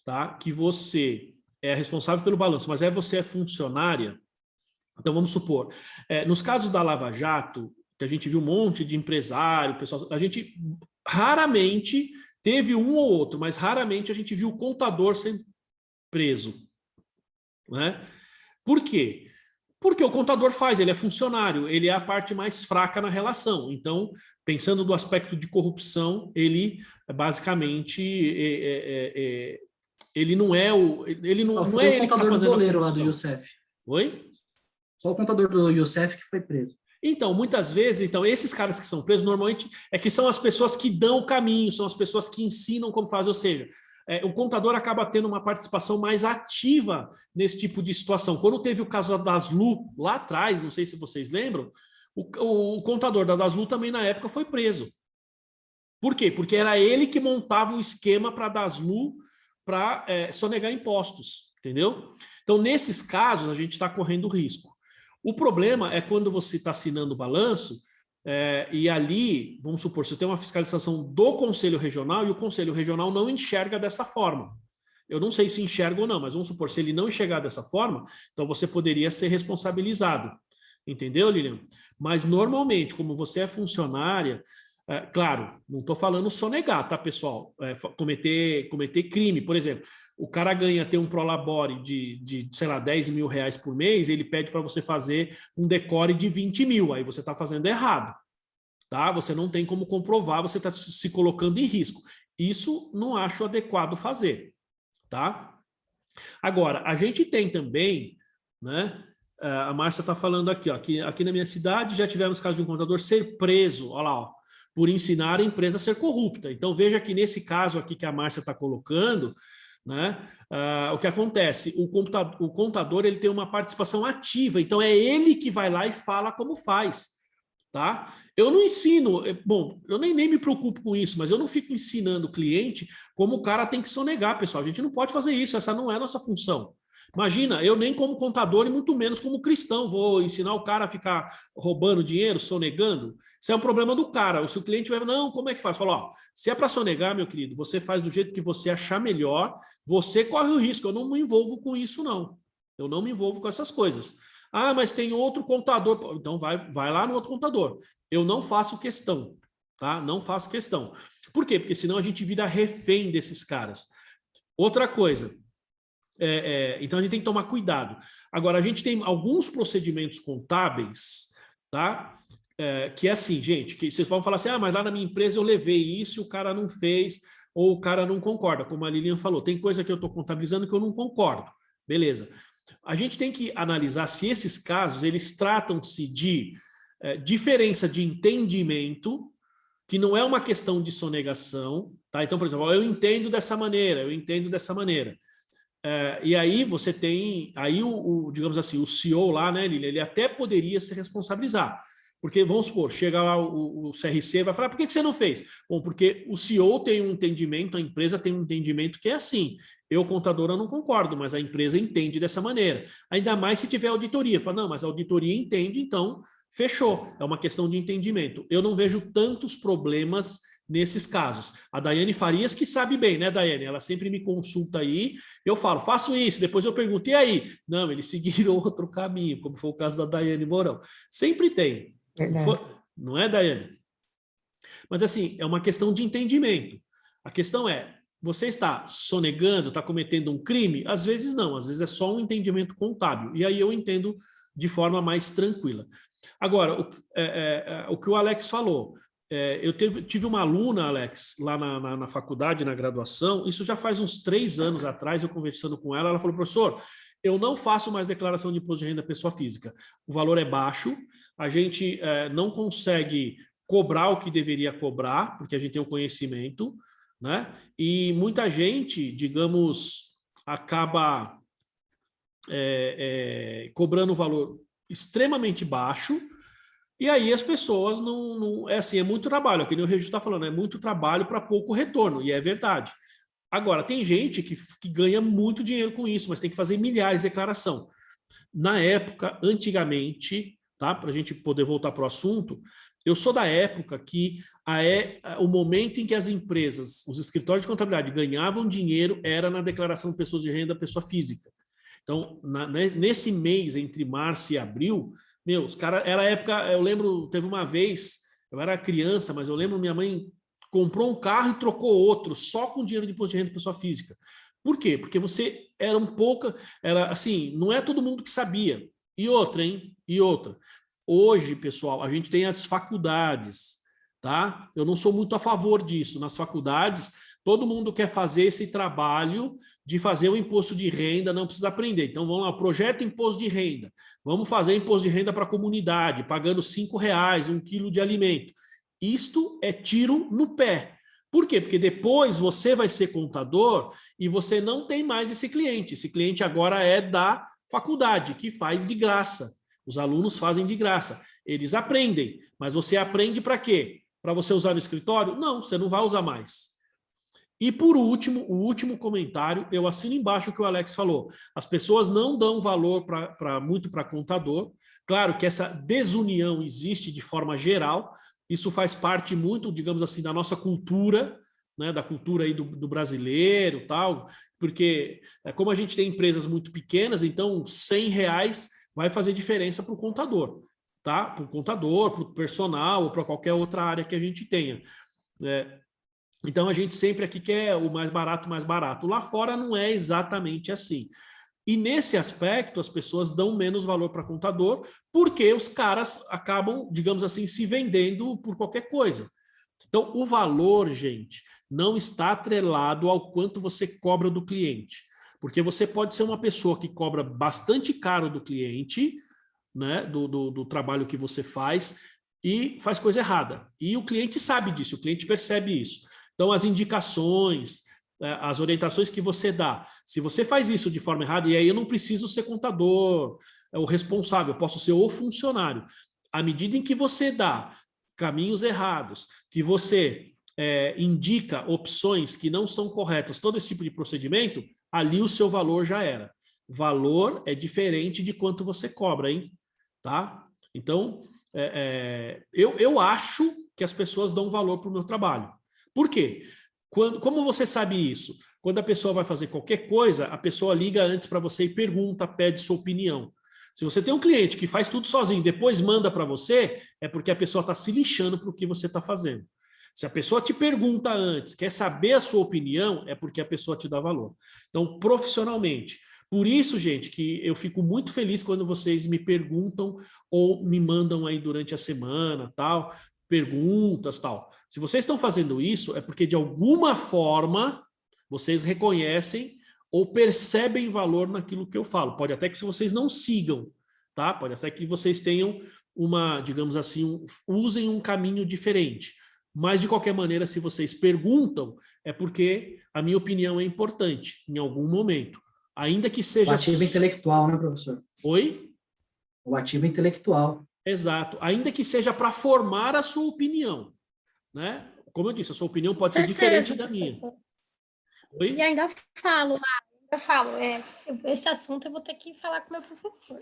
tá, que você é responsável pelo balanço, mas você é funcionária, então vamos supor, nos casos da Lava Jato, que a gente viu um monte de empresário, pessoal, a gente raramente teve um ou outro, mas raramente a gente viu o contador sendo preso, né? Por quê? Porque o contador ele é funcionário, ele é a parte mais fraca na relação. Então, pensando do aspecto de corrupção, ele basicamente ele não é ele não é ele que está fazendo a goleiro lá do Youssef. Oi? Só o contador do Youssef que foi preso. Então, muitas vezes, esses caras que são presos, normalmente, que são as pessoas que dão o caminho, são as pessoas que ensinam como fazer, ou seja, o contador acaba tendo uma participação mais ativa nesse tipo de situação. Quando teve o caso da Daslu, lá atrás, não sei se vocês lembram, o contador da Daslu também, na época, foi preso. Por quê? Porque era ele que montava o esquema para a Daslu para sonegar impostos, entendeu? Então, nesses casos, a gente está correndo risco. O problema é quando você está assinando o balanço e ali, vamos supor, você tem uma fiscalização do Conselho Regional e o Conselho Regional não enxerga dessa forma. Eu não sei se enxerga ou não, mas vamos supor, se ele não enxergar dessa forma, então você poderia ser responsabilizado. Entendeu, Lilian? Mas normalmente, como você é funcionária, claro, não estou falando sonegar, tá, pessoal? Cometer crime, por exemplo. O cara tem um prolabore de, sei lá, 10 mil reais por mês, ele pede para você fazer um decore de 20 mil, aí você está fazendo errado, tá? Você não tem como comprovar, você está se colocando em risco. Isso não acho adequado fazer, tá? Agora, a gente tem também, né? A Márcia está falando aqui, ó, que aqui na minha cidade já tivemos caso de um contador ser preso, olha lá, ó, por ensinar a empresa a ser corrupta. Então, veja que nesse caso aqui que a Márcia está colocando, né, o que acontece? O contador ele tem uma participação ativa, então é ele que vai lá e fala como faz. Tá? Eu não ensino, eu nem me preocupo com isso, mas eu não fico ensinando o cliente como o cara tem que sonegar, pessoal. A gente não pode fazer isso, essa não é a nossa função. Imagina, eu nem como contador e muito menos como cristão vou ensinar o cara a ficar roubando dinheiro, sonegando. Isso é um problema do cara. Se o cliente vai, não, como é que faz? Fala, ó, se é para sonegar, meu querido, você faz do jeito que você achar melhor, você corre o risco. Eu não me envolvo com isso, não. Eu não me envolvo com essas coisas. Ah, mas tem outro contador. Então vai lá no outro contador. Eu não faço questão, tá? Não faço questão. Por quê? Porque senão a gente vira refém desses caras. Outra coisa. Então a gente tem que tomar cuidado. Agora, a gente tem alguns procedimentos contábeis, tá? Que é assim, gente, que vocês vão falar assim, mas lá na minha empresa eu levei isso e o cara não fez, ou o cara não concorda, como a Lilian falou. Tem coisa que eu estou contabilizando que eu não concordo. Beleza. A gente tem que analisar se esses casos, eles tratam-se de diferença de entendimento, que não é uma questão de sonegação, tá? Então, por exemplo, eu entendo dessa maneira, e aí você tem, aí digamos assim, o CEO lá, né, ele até poderia se responsabilizar, Porque, vamos supor, chega lá o CRC e vai falar, por que você não fez? Bom, porque o CEO tem um entendimento, a empresa tem um entendimento que é assim. Eu, contadora, não concordo, mas a empresa entende dessa maneira. Ainda mais se tiver auditoria. Fala, não, mas a auditoria entende, então fechou. É uma questão de entendimento. Eu não vejo tantos problemas nesses casos. A Daiane Farias que sabe bem, né, Daiane? Ela sempre me consulta aí, eu falo, faço isso, depois eu pergunto, e aí? Não, eles seguiram outro caminho, como foi o caso da Daiane Mourão. Sempre tem. Não é, Daiane? Mas assim, é uma questão de entendimento. A questão é, você está sonegando, está cometendo um crime? Às vezes não, às vezes é só um entendimento contábil. E aí eu entendo de forma mais tranquila. Agora, o que o Alex falou, eu tive uma aluna, Alex, lá na faculdade, na graduação, isso já faz uns 3 anos atrás, eu conversando com ela, ela falou, professor, eu não faço mais declaração de imposto de renda pessoa física. O valor é baixo, a gente não consegue cobrar o que deveria cobrar, porque a gente tem o conhecimento, né? E muita gente, digamos, acaba cobrando um valor extremamente baixo, e aí as pessoas não é assim, é muito trabalho, que nem o Regis está falando, é muito trabalho para pouco retorno, e é verdade. Agora, tem gente que ganha muito dinheiro com isso, mas tem que fazer milhares de declaração. Na época, antigamente, tá? Para a gente poder voltar para o assunto, eu sou da época que o momento em que as empresas, os escritórios de contabilidade ganhavam dinheiro era na declaração de pessoas de renda pessoa física. Então, nesse mês, entre março e abril, os caras, era época, eu lembro, teve uma vez, eu era criança, mas eu lembro minha mãe comprou um carro e trocou outro, só com dinheiro de imposto de renda de pessoa física. Por quê? Porque você era assim, não é todo mundo que sabia. E outra, hein? E outra. Hoje, pessoal, a gente tem as faculdades, tá? Eu não sou muito a favor disso. Nas faculdades, todo mundo quer fazer esse trabalho de fazer o imposto de renda, não precisa aprender. Então, vamos lá, projeto imposto de renda. Vamos fazer imposto de renda para a comunidade, pagando R$5, 1 quilo de alimento. Isto é tiro no pé. Por quê? Porque depois você vai ser contador e você não tem mais esse cliente. Esse cliente agora é da faculdade, que faz de graça. Os alunos fazem de graça. Eles aprendem, mas você aprende para quê? Para você usar no escritório? Não, você não vai usar mais. E por último, o último comentário, eu assino embaixo o que o Alex falou. As pessoas não dão valor muito para contador. Claro que essa desunião existe de forma geral. Isso faz parte muito, digamos assim, da nossa cultura, né, da cultura aí do brasileiro, tal, porque como a gente tem empresas muito pequenas, então R$100 vai fazer diferença para o contador, tá? Para o contador, para o personal ou para qualquer outra área que a gente tenha. Então a gente sempre aqui quer o mais barato, mais barato. Lá fora não é exatamente assim. E nesse aspecto, as pessoas dão menos valor para contador, porque os caras acabam, digamos assim, se vendendo por qualquer coisa. Então, o valor, gente, não está atrelado ao quanto você cobra do cliente. Porque você pode ser uma pessoa que cobra bastante caro do cliente, né, do trabalho que você faz, e faz coisa errada. E o cliente sabe disso, o cliente percebe isso. Então, as indicações, as orientações que você dá, se você faz isso de forma errada, e aí eu não preciso ser contador, o responsável, eu posso ser o funcionário. À medida em que você dá caminhos errados, que você indica opções que não são corretas, todo esse tipo de procedimento, ali o seu valor já era. Valor é diferente de quanto você cobra, hein? Tá? Então, eu acho que as pessoas dão valor para o meu trabalho. Por quê? Como você sabe isso? Quando a pessoa vai fazer qualquer coisa, a pessoa liga antes para você e pergunta, pede sua opinião. Se você tem um cliente que faz tudo sozinho, depois manda para você, é porque a pessoa está se lixando para o que você está fazendo. Se a pessoa te pergunta antes, quer saber a sua opinião, é porque a pessoa te dá valor. Então, profissionalmente. Por isso, gente, que eu fico muito feliz quando vocês me perguntam ou me mandam aí durante a semana, tal, perguntas, tal. Se vocês estão fazendo isso, é porque de alguma forma vocês reconhecem ou percebem valor naquilo que eu falo. Pode até que se vocês não sigam, tá? Pode até que vocês tenham digamos assim, usem um caminho diferente. Mas, de qualquer maneira, se vocês perguntam, é porque a minha opinião é importante em algum momento. Ainda que seja... O ativo intelectual, né, professor? Oi? O ativo intelectual. Exato. Ainda que seja para formar a sua opinião, né? Como eu disse, a sua opinião pode ser diferente da minha. Oi? E ainda falo lá, esse assunto eu vou ter que falar com o meu professor.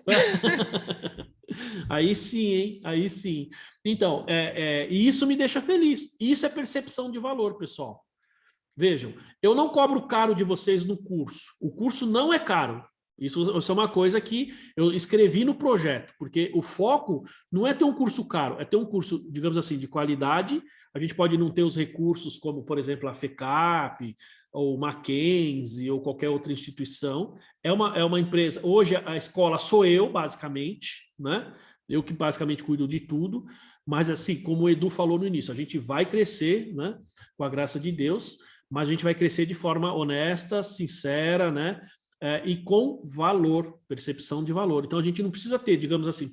Aí sim, hein? Aí sim. Então, e isso me deixa feliz. Isso é percepção de valor, pessoal. Vejam, eu não cobro caro de vocês no curso. O curso não é caro. Isso é uma coisa que eu escrevi no projeto, porque o foco não é ter um curso caro, é ter um curso, digamos assim, de qualidade. A gente pode não ter os recursos como, por exemplo, a FECAP, ou Mackenzie, ou qualquer outra instituição. É uma empresa... Hoje a escola sou eu, basicamente, né? Eu que basicamente cuido de tudo, mas assim, como o Edu falou no início, a gente vai crescer, né? Com a graça de Deus, mas a gente vai crescer de forma honesta, sincera, né? E com valor, percepção de valor. Então, a gente não precisa ter, digamos assim,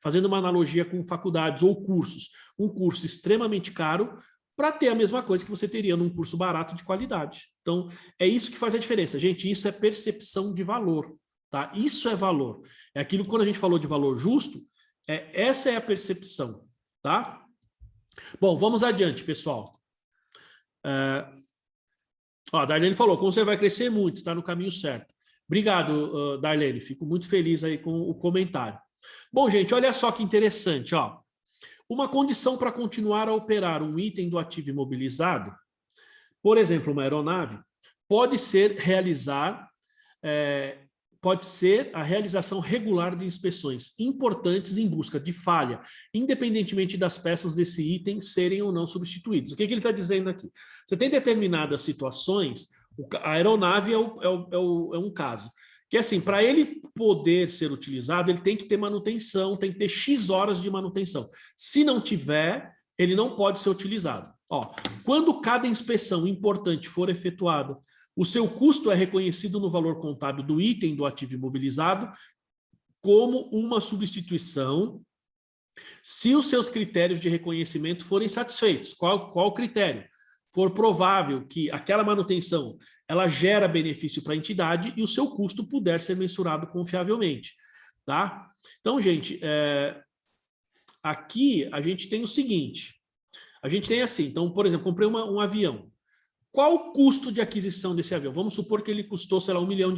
fazendo uma analogia com faculdades ou cursos, um curso extremamente caro para ter a mesma coisa que você teria num curso barato de qualidade. Então, é isso que faz a diferença. Gente, isso é percepção de valor, tá? Isso é valor. É aquilo que quando a gente falou de valor justo, essa é a percepção, tá? Bom, vamos adiante, pessoal. A Darlene falou, como você vai crescer muito, está no caminho certo. Obrigado, Darlene, fico muito feliz aí com o comentário. Bom, gente, olha só que interessante, ó. Uma condição para continuar a operar um item do ativo imobilizado, por exemplo, uma aeronave, pode ser a realização regular de inspeções importantes em busca de falha, independentemente das peças desse item serem ou não substituídas. O que ele está dizendo aqui? Você tem determinadas situações, a aeronave é um caso, que assim, para ele poder ser utilizado, ele tem que ter manutenção, tem que ter X horas de manutenção. Se não tiver, ele não pode ser utilizado. Ó, quando cada inspeção importante for efetuada, o seu custo é reconhecido no valor contábil do item do ativo imobilizado como uma substituição se os seus critérios de reconhecimento forem satisfeitos. Qual critério? For provável que aquela manutenção ela gera benefício para a entidade e o seu custo puder ser mensurado confiavelmente. Tá? Então, gente, aqui a gente tem o seguinte, a gente tem assim, então, por exemplo, comprei um avião. Qual o custo de aquisição desse avião? Vamos supor que ele custou, sei lá, R$1 milhão.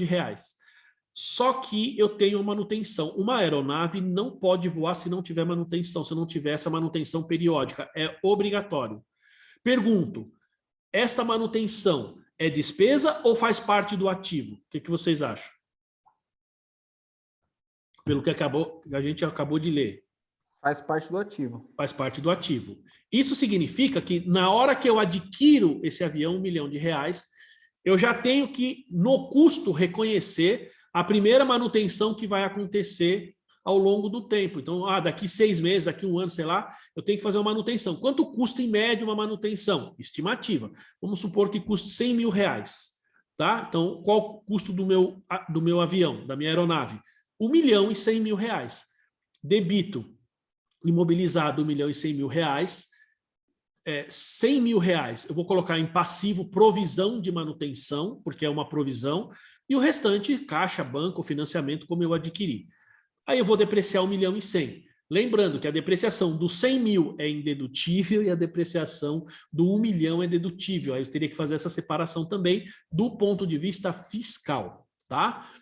Só que eu tenho manutenção. Uma aeronave não pode voar se não tiver manutenção, se não tiver essa manutenção periódica. É obrigatório. Pergunto, esta manutenção é despesa ou faz parte do ativo? O que vocês acham? Pelo que a gente acabou de ler. Faz parte do ativo. Faz parte do ativo. Isso significa que na hora que eu adquiro esse avião, R$1 milhão, eu já tenho que, no custo, reconhecer a primeira manutenção que vai acontecer ao longo do tempo. Então, daqui 6 meses, daqui 1 ano, sei lá, eu tenho que fazer uma manutenção. Quanto custa, em média, uma manutenção? Estimativa. Vamos supor que custe R$100 mil. Tá? Então, qual o custo do meu avião, da minha aeronave? R$1.100.000. Debito imobilizado R$1.100.000, R$100 mil eu vou colocar em passivo provisão de manutenção, porque é uma provisão, e o restante, caixa, banco, financiamento, como eu adquiri. Aí eu vou depreciar R$1.100.000. Lembrando que a depreciação do 100 mil é indedutível e a depreciação do 1 milhão é dedutível. Aí eu teria que fazer essa separação também do ponto de vista fiscal, tá?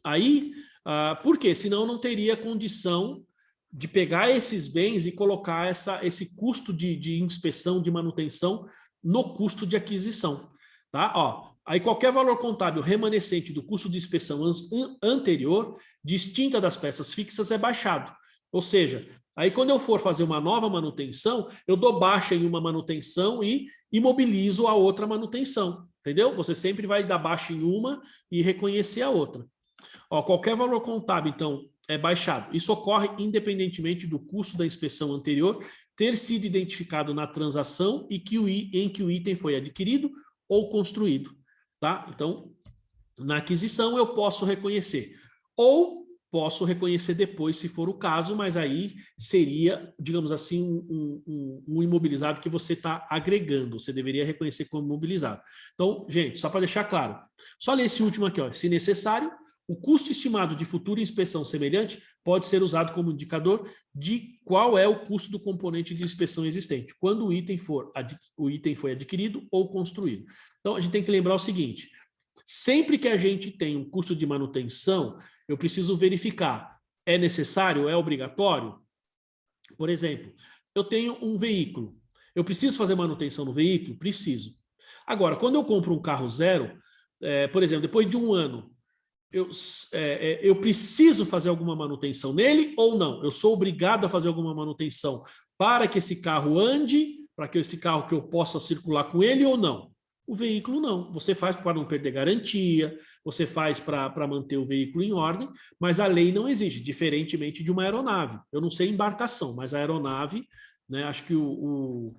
Aí, por quê? Senão eu não teria condição de pegar esses bens e colocar esse custo de inspeção, de manutenção no custo de aquisição, tá? Ó, aí qualquer valor contábil remanescente do custo de inspeção anterior, distinta das peças fixas, é baixado. Ou seja, aí quando eu for fazer uma nova manutenção, eu dou baixa em uma manutenção e imobilizo a outra manutenção, entendeu? Você sempre vai dar baixa em uma e reconhecer a outra. Ó, qualquer valor contábil, então, é baixado. Isso ocorre independentemente do custo da inspeção anterior ter sido identificado na transação em que o item foi adquirido ou construído. Tá? Então, na aquisição eu posso reconhecer. Ou posso reconhecer depois, se for o caso, mas aí seria, digamos assim, um imobilizado que você está agregando. Você deveria reconhecer como imobilizado. Então, gente, só para deixar claro, só ler esse último aqui, ó. Se necessário, O custo estimado de futura inspeção semelhante pode ser usado como indicador de qual é o custo do componente de inspeção existente, quando o item foi adquirido ou construído. Então, a gente tem que lembrar o seguinte, sempre que a gente tem um custo de manutenção, eu preciso verificar, é necessário, é obrigatório? Por exemplo, eu tenho um veículo, eu preciso fazer manutenção no veículo? Preciso. Agora, quando eu compro um carro zero, por exemplo, depois de um ano, eu preciso fazer alguma manutenção nele ou não? Eu sou obrigado a fazer alguma manutenção para que esse carro ande, para que esse carro que eu possa circular com ele ou não? O veículo não. Você faz para não perder garantia, você faz para manter o veículo em ordem, mas a lei não exige, diferentemente de uma aeronave. Eu não sei embarcação, mas a aeronave, né, acho que o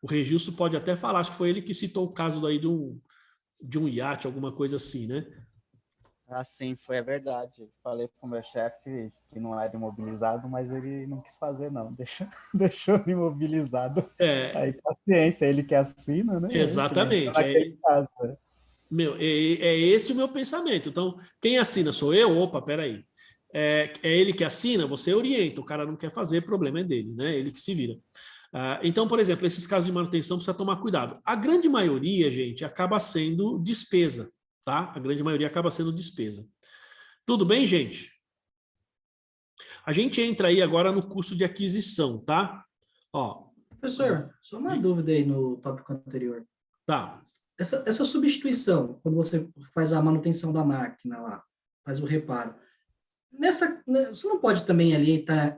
Regilson pode até falar, acho que foi ele que citou o caso daí de um iate, alguma coisa assim, né? Assim, é verdade. Falei pro meu chefe que não era imobilizado, mas ele não quis fazer, não. Deixou imobilizado. Aí, paciência, ele que assina, né? Exatamente. É esse o meu pensamento. Então, quem assina sou eu? Opa, peraí. É ele que assina, você orienta. O cara não quer fazer, o problema é dele, né? Ele que se vira. Então, por exemplo, esses casos de manutenção precisa tomar cuidado. A grande maioria, gente, acaba sendo despesa. Tá? A grande maioria acaba sendo despesa. Tudo bem, gente? A gente entra aí agora no custo de aquisição, tá? Ó, professor, só uma dúvida aí no tópico anterior. Tá. Essa substituição, quando você faz a manutenção da máquina lá, faz o reparo, você não pode também ali estar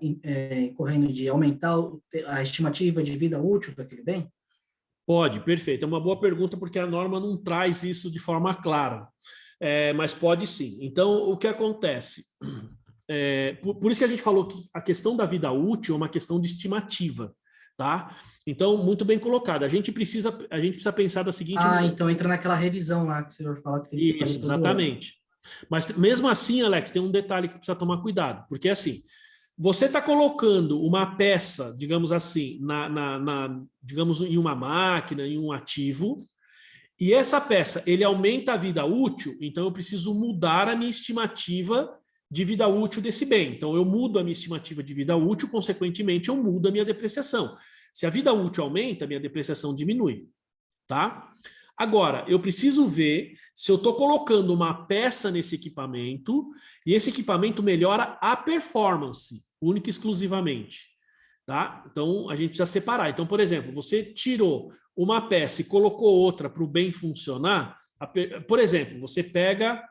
correndo de aumentar a estimativa de vida útil daquele bem? Pode, perfeito. É uma boa pergunta porque a norma não traz isso de forma clara, mas pode sim. Então, o que acontece? Por isso que a gente falou que a questão da vida útil é uma questão de estimativa, tá? Então, muito bem colocado. A gente precisa pensar da seguinte maneira. Então entra naquela revisão lá que o senhor fala que tem que fazer. Isso, exatamente. Mas mesmo assim, Alex, tem um detalhe que precisa tomar cuidado, porque assim, você está colocando uma peça, digamos assim, digamos, em uma máquina, em um ativo, e essa peça, ele aumenta a vida útil, então eu preciso mudar a minha estimativa de vida útil desse bem. Então, eu mudo a minha estimativa de vida útil, consequentemente, eu mudo a minha depreciação. Se a vida útil aumenta, a minha depreciação diminui, tá? Agora, eu preciso ver se eu estou colocando uma peça nesse equipamento e esse equipamento melhora a performance, única e exclusivamente. Tá? Então, a gente precisa separar. Então, por exemplo, você tirou uma peça e colocou outra para o bem funcionar. Por exemplo, você pega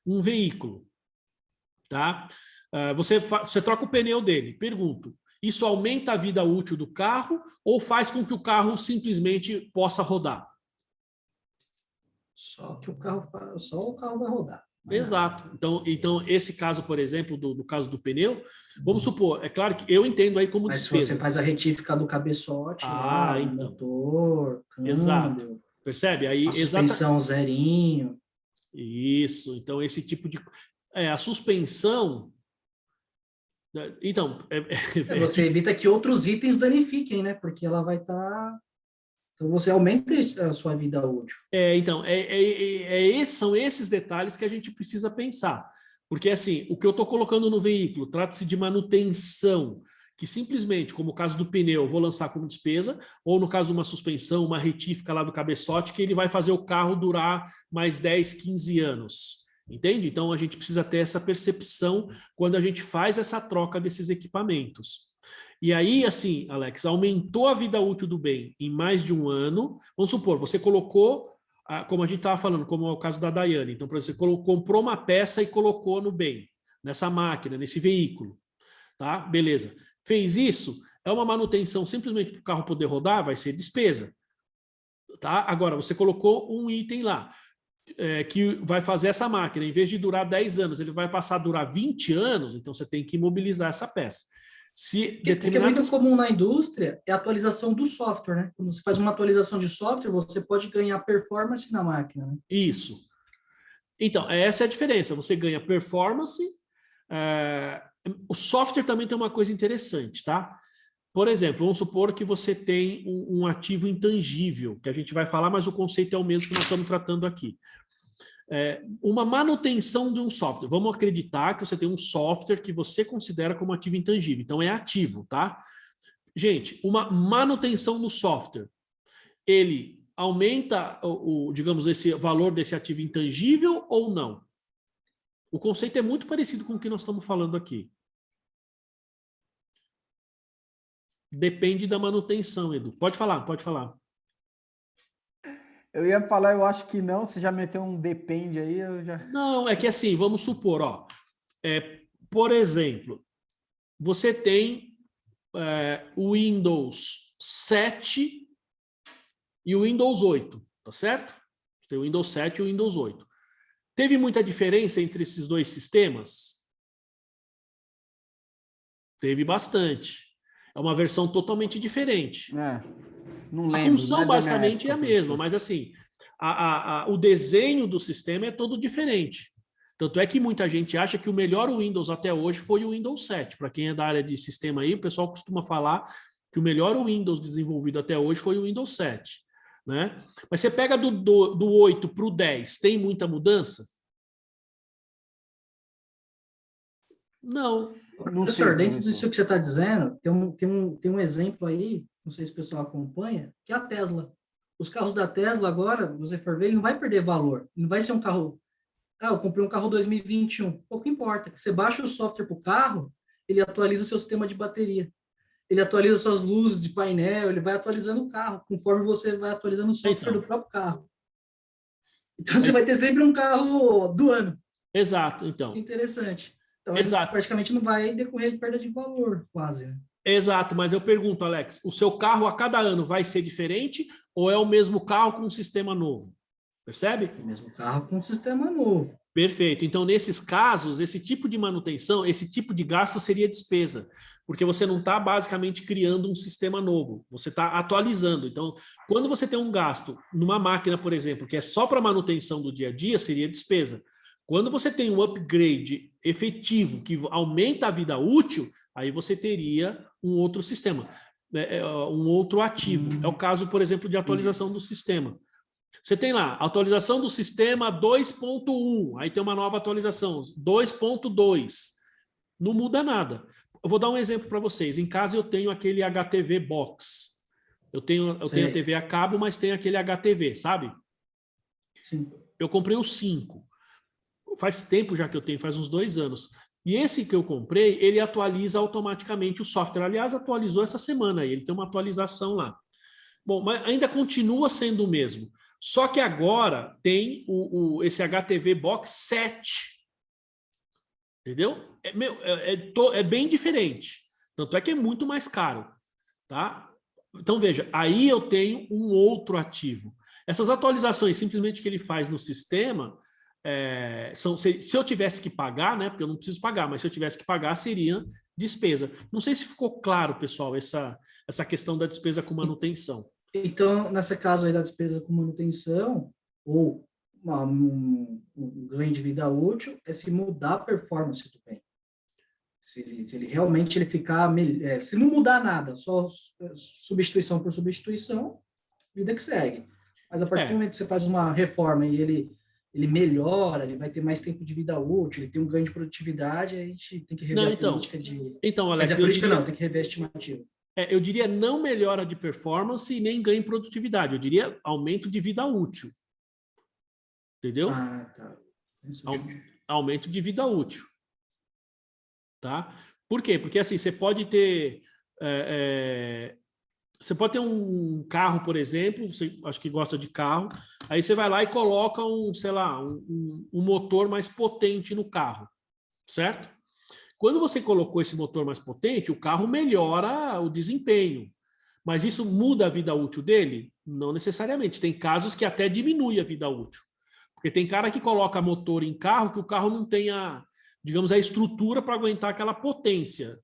um veículo. Tá? Você troca o pneu dele. Pergunto, isso aumenta a vida útil do carro ou faz com que o carro simplesmente possa rodar? Só o carro vai rodar. Exato. Então, esse caso, por exemplo, do caso do pneu, vamos supor, é claro que eu entendo aí como despesa. Mas se você faz a retífica do cabeçote, então. motor, câmbio, exato. Percebe? Aí, a suspensão zerinho. Isso. Então, esse tipo de... a suspensão... Então... Você evita que outros itens danifiquem, né? Porque ela vai estar... Então, você aumenta a sua vida útil. Então, são esses detalhes que a gente precisa pensar. Porque, assim, o que eu estou colocando no veículo trata-se de manutenção, que simplesmente, como o caso do pneu, eu vou lançar como despesa, ou no caso de uma suspensão, uma retífica lá do cabeçote, que ele vai fazer o carro durar mais 10, 15 anos. Entende? Então, a gente precisa ter essa percepção quando a gente faz essa troca desses equipamentos. E aí, assim, Alex, aumentou a vida útil do bem em mais de um ano. Vamos supor, você colocou, como a gente estava falando, como é o caso da Daiane. Então, por exemplo, você comprou uma peça e colocou no bem, nessa máquina, nesse veículo. Tá? Beleza. Fez isso, é uma manutenção simplesmente para o carro poder rodar, vai ser despesa. Tá? Agora, você colocou um item lá, que vai fazer essa máquina, em vez de durar 10 anos, ele vai passar a durar 20 anos, então você tem que imobilizar essa peça. O que é muito comum na indústria é a atualização do software, né? Quando você faz uma atualização de software, você pode ganhar performance na máquina, né? Isso. Então, essa é a diferença. Você ganha performance. O software também tem uma coisa interessante, tá? Por exemplo, vamos supor que você tem um ativo intangível, que a gente vai falar, mas o conceito é o mesmo que nós estamos tratando aqui. Uma manutenção de um software. Vamos acreditar que você tem um software que você considera como ativo intangível. Então, é ativo, tá? Gente, uma manutenção do software, ele aumenta, digamos, esse valor desse ativo intangível ou não? O conceito é muito parecido com o que nós estamos falando aqui. Depende da manutenção, Edu. Pode falar, pode falar. Eu ia falar, eu acho que não, você já meteu um depende aí, eu já... Não, é que assim, vamos supor, ó, por exemplo, você tem o Windows 7 e o Windows 8, tá certo? Você tem o Windows 7 e o Windows 8. Teve muita diferença entre esses dois sistemas? Teve bastante. É uma versão totalmente diferente. Não lembro. A função basicamente é a mesma, mas assim, o desenho do sistema é todo diferente. Tanto é que muita gente acha que o melhor Windows até hoje foi o Windows 7. Para quem é da área de sistema aí, o pessoal costuma falar que o melhor Windows desenvolvido até hoje foi o Windows 7. Né? Mas você pega do 8 para o 10, tem muita mudança? Não. Professor, dentro disso que você está dizendo, tem um exemplo aí, não sei se o pessoal acompanha, que é a Tesla. Os carros da Tesla agora, você for ver, ele não vai perder valor. Não vai ser um carro... eu comprei um carro 2021. Pouco importa. Você baixa o software para o carro, ele atualiza o seu sistema de bateria. Ele atualiza suas luzes de painel, ele vai atualizando o carro, conforme você vai atualizando o software do próprio carro. Então, você vai ter sempre um carro do ano. Exato, então. Isso é interessante. Então, Exato. praticamente não vai decorrer de perda de valor, quase. Né? Exato, mas eu pergunto, Alex, o seu carro a cada ano vai ser diferente ou é o mesmo carro com um sistema novo? Percebe? O mesmo carro com um sistema novo. Perfeito. Então, nesses casos, esse tipo de manutenção, esse tipo de gasto seria despesa, porque você não está basicamente criando um sistema novo, você está atualizando. Então, quando você tem um gasto numa máquina, por exemplo, que é só para manutenção do dia a dia, seria despesa. Quando você tem um upgrade efetivo que aumenta a vida útil, aí você teria um outro sistema, um outro ativo. É o caso, por exemplo, de atualização do sistema. Você tem lá, atualização do sistema 2.1, aí tem uma nova atualização, 2.2. Não muda nada. Eu vou dar um exemplo para vocês. Em casa eu tenho aquele HTV Box. Eu tenho a TV a cabo, mas tem aquele HTV, sabe? Sim. Eu comprei o 5. Faz tempo já que eu tenho, faz uns 2 anos. E esse que eu comprei, ele atualiza automaticamente o software. Aliás, atualizou essa semana, ele tem uma atualização lá. Bom, mas ainda continua sendo o mesmo. Só que agora tem esse HTV Box 7. Entendeu? É bem diferente. Tanto é que é muito mais caro. Tá? Então, veja, aí eu tenho um outro ativo. Essas atualizações, simplesmente que ele faz no sistema, se eu tivesse que pagar, né? Porque eu não preciso pagar, mas se eu tivesse que pagar, seria despesa. Não sei se ficou claro, pessoal, essa questão da despesa com manutenção. Então, nesse caso aí da despesa com manutenção, ou um ganho de vida útil, é se mudar a performance do bem. Se ele realmente ficar... se não mudar nada, só substituição por substituição, vida que segue. Mas a partir do momento que você faz uma reforma e ele melhora, ele vai ter mais tempo de vida útil, ele tem um ganho de produtividade, a gente tem que rever a política de... Então, Alex, a política não, tem que rever a estimativa. Eu diria não melhora de performance e nem ganho em produtividade. Eu diria aumento de vida útil. Entendeu? Tá. Aumento de vida útil. Tá? Por quê? Porque assim, você pode ter... você pode ter um carro, por exemplo, você acho que gosta de carro, aí você vai lá e coloca um motor mais potente no carro, certo? Quando você colocou esse motor mais potente, o carro melhora o desempenho. Mas isso muda a vida útil dele? Não necessariamente. Tem casos que até diminui a vida útil. Porque tem cara que coloca motor em carro que o carro não tem a estrutura para aguentar aquela potência.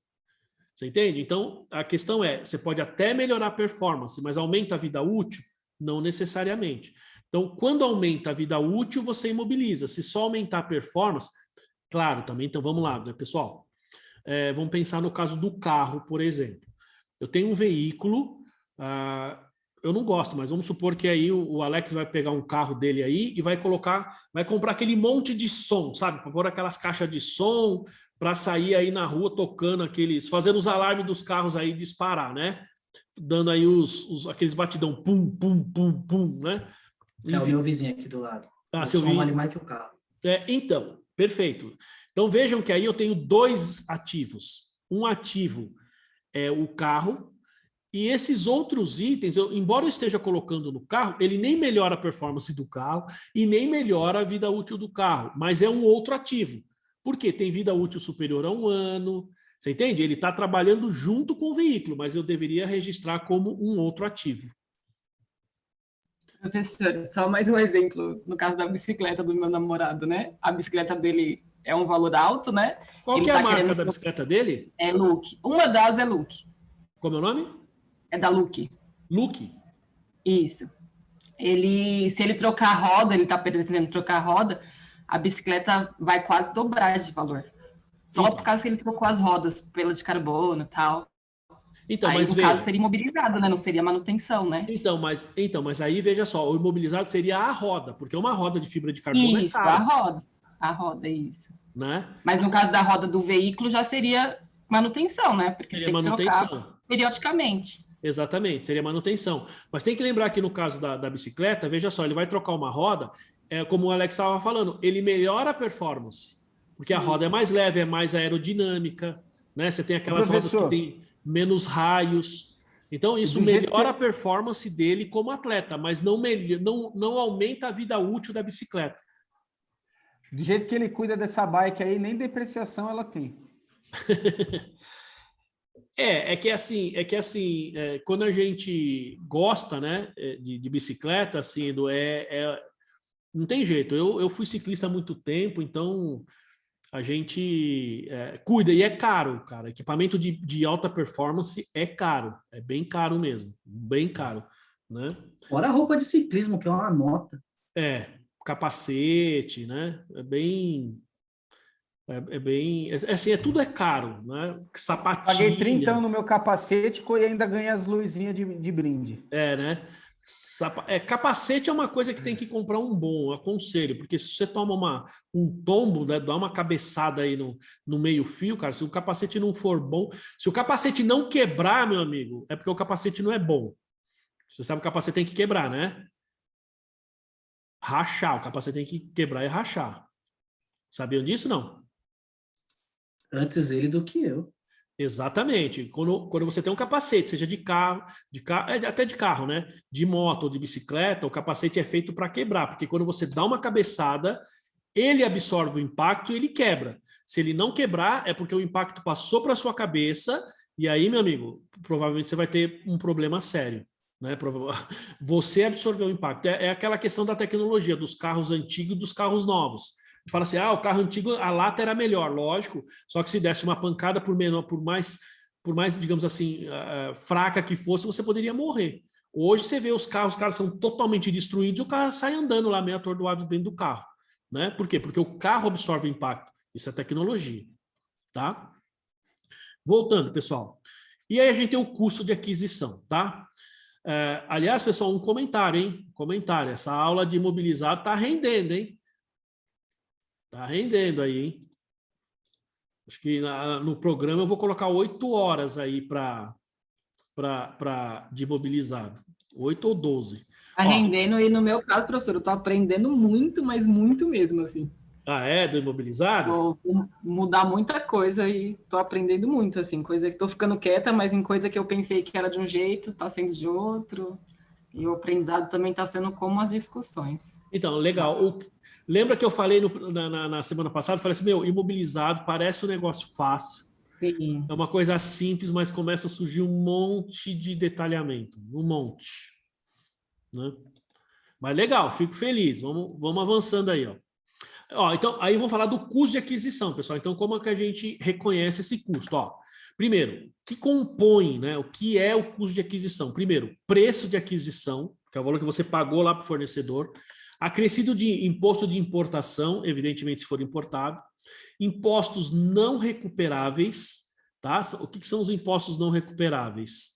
Você entende? Então, a questão você pode até melhorar a performance, mas aumenta a vida útil? Não necessariamente. Então, quando aumenta a vida útil, você imobiliza. Se só aumentar a performance... Claro, também, então vamos lá, né, pessoal? Vamos pensar no caso do carro, por exemplo. Eu tenho um veículo, eu não gosto, mas vamos supor que aí o Alex vai pegar um carro dele aí e vai comprar aquele monte de som, sabe? Para pôr aquelas caixas de som para sair aí na rua tocando fazendo os alarmes dos carros aí disparar, né? Dando aí aqueles batidão, pum, pum, pum, pum, né? É o meu vizinho aqui do lado. Ah, O seu som vizinho. vale mais que o carro. Então, perfeito. Então vejam que aí eu tenho 2 ativos. Um ativo é o carro, e esses outros itens, embora eu esteja colocando no carro, ele nem melhora a performance do carro e nem melhora a vida útil do carro, mas é um outro ativo. Por quê? Tem vida útil superior a 1 ano, você entende? Ele está trabalhando junto com o veículo, mas eu deveria registrar como um outro ativo. Professor, só mais um exemplo, no caso da bicicleta do meu namorado, né? A bicicleta dele é um valor alto, né? Qual Ele que é a tá marca querendo... da bicicleta dele? É Look. Uma das é Look. Como é o nome? É da Look. Look. Isso. Se ele trocar a roda, ele está pretendendo trocar a roda, a bicicleta vai quase dobrar de valor. Só por causa que ele trocou as rodas pela de carbono e tal. Então, aí, mas no caso, seria imobilizado, né? Não seria manutenção, né? Então, mas aí, veja só, o imobilizado seria a roda, porque uma roda de fibra de carbono Isso, é cara. a roda, isso. Né? Mas no caso da roda do veículo já seria manutenção, né? Porque Seria você tem que trocar periodicamente. Exatamente, seria manutenção. Mas tem que lembrar que no caso da bicicleta, veja só, ele vai trocar uma roda, como o Alex estava falando, ele melhora a performance, porque a roda é mais leve, é mais aerodinâmica, né? Você tem aquelas rodas que tem menos raios. Então, isso melhora a performance dele como atleta, mas não aumenta a vida útil da bicicleta. Do jeito que ele cuida dessa bike aí, nem depreciação ela tem. É que assim, quando a gente gosta, né, de bicicleta, assim, não tem jeito. Eu fui ciclista há muito tempo, então a gente cuida, e é caro, cara. Equipamento de alta performance é caro, é bem caro mesmo, bem caro, né? Fora a roupa de ciclismo, que é uma nota. Capacete, né? Tudo é caro, né? Sapatilha. Paguei 30 no meu capacete e ainda ganhei as luzinhas de brinde. Né? Capacete é uma coisa que tem que comprar um bom, eu aconselho, porque se você toma um tombo, né, dá uma cabeçada aí no meio-fio, cara, se o capacete não for bom, se o capacete não quebrar, meu amigo, é porque o capacete não é bom. Você sabe que o capacete tem que quebrar, né? Rachar, o capacete tem que quebrar e rachar. Sabiam disso, não? Antes ele do que eu. Exatamente. Quando você tem um capacete, seja de carro, até de carro, né? De moto ou de bicicleta, o capacete é feito para quebrar, porque quando você dá uma cabeçada, ele absorve o impacto e ele quebra. Se ele não quebrar, é porque o impacto passou para sua cabeça, e aí, meu amigo, provavelmente você vai ter um problema sério. Né? Você absorveu o impacto. É aquela questão da tecnologia, dos carros antigos e dos carros novos. A gente fala assim, o carro antigo, a lata era melhor, lógico, só que se desse uma pancada por mais, digamos assim, fraca que fosse, você poderia morrer. Hoje você vê os caras são totalmente destruídos e o cara sai andando lá meio atordoado dentro do carro. Né? Por quê? Porque o carro absorve o impacto. Isso é tecnologia. Tá? Voltando, pessoal. E aí a gente tem o custo de aquisição, tá? Aliás, pessoal, um comentário, hein? Comentário. Essa aula de imobilizado está rendendo, hein? Está rendendo aí, hein? Acho que no programa eu vou colocar 8 horas aí de imobilizado. 8 ou 12. Está rendendo, e no meu caso, professor, eu estou aprendendo muito, mas muito mesmo, assim. Do imobilizado? Vou mudar muita coisa e estou aprendendo muito, assim, coisa que estou ficando quieta, mas em coisa que eu pensei que era de um jeito, está sendo de outro, e o aprendizado também está sendo como as discussões. Então, legal. Lembra que eu falei na semana passada, falei assim, imobilizado parece um negócio fácil. Sim. É uma coisa simples, mas começa a surgir um monte de detalhamento, um monte. Né? Mas legal, fico feliz. Vamos avançando aí, ó. Então, aí vamos falar do custo de aquisição, pessoal. Então, como é que a gente reconhece esse custo? Primeiro, que compõe, né? O que é o custo de aquisição? Primeiro, preço de aquisição, que é o valor que você pagou lá para o fornecedor, acrescido de imposto de importação, evidentemente, se for importado, impostos não recuperáveis, tá? O que são os impostos não recuperáveis?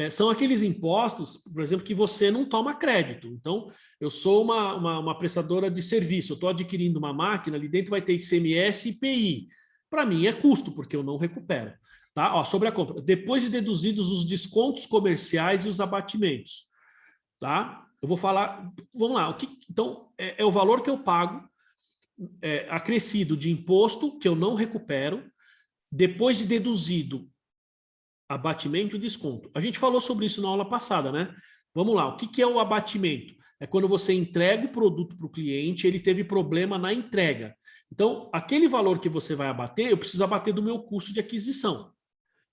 são aqueles impostos, por exemplo, que você não toma crédito. Então, eu sou uma prestadora de serviço, eu estou adquirindo uma máquina, ali dentro vai ter ICMS e IPI. Para mim é custo, porque eu não recupero. Tá? Ó, sobre a compra, depois de deduzidos os descontos comerciais e os abatimentos. Tá? Eu vou falar, vamos lá, então é o valor que eu pago, acrescido de imposto, que eu não recupero, depois de deduzido abatimento e desconto. A gente falou sobre isso na aula passada, né? Vamos lá, o que é o abatimento? É quando você entrega o produto para o cliente, ele teve problema na entrega. Então, aquele valor que você vai abater, eu preciso abater do meu custo de aquisição.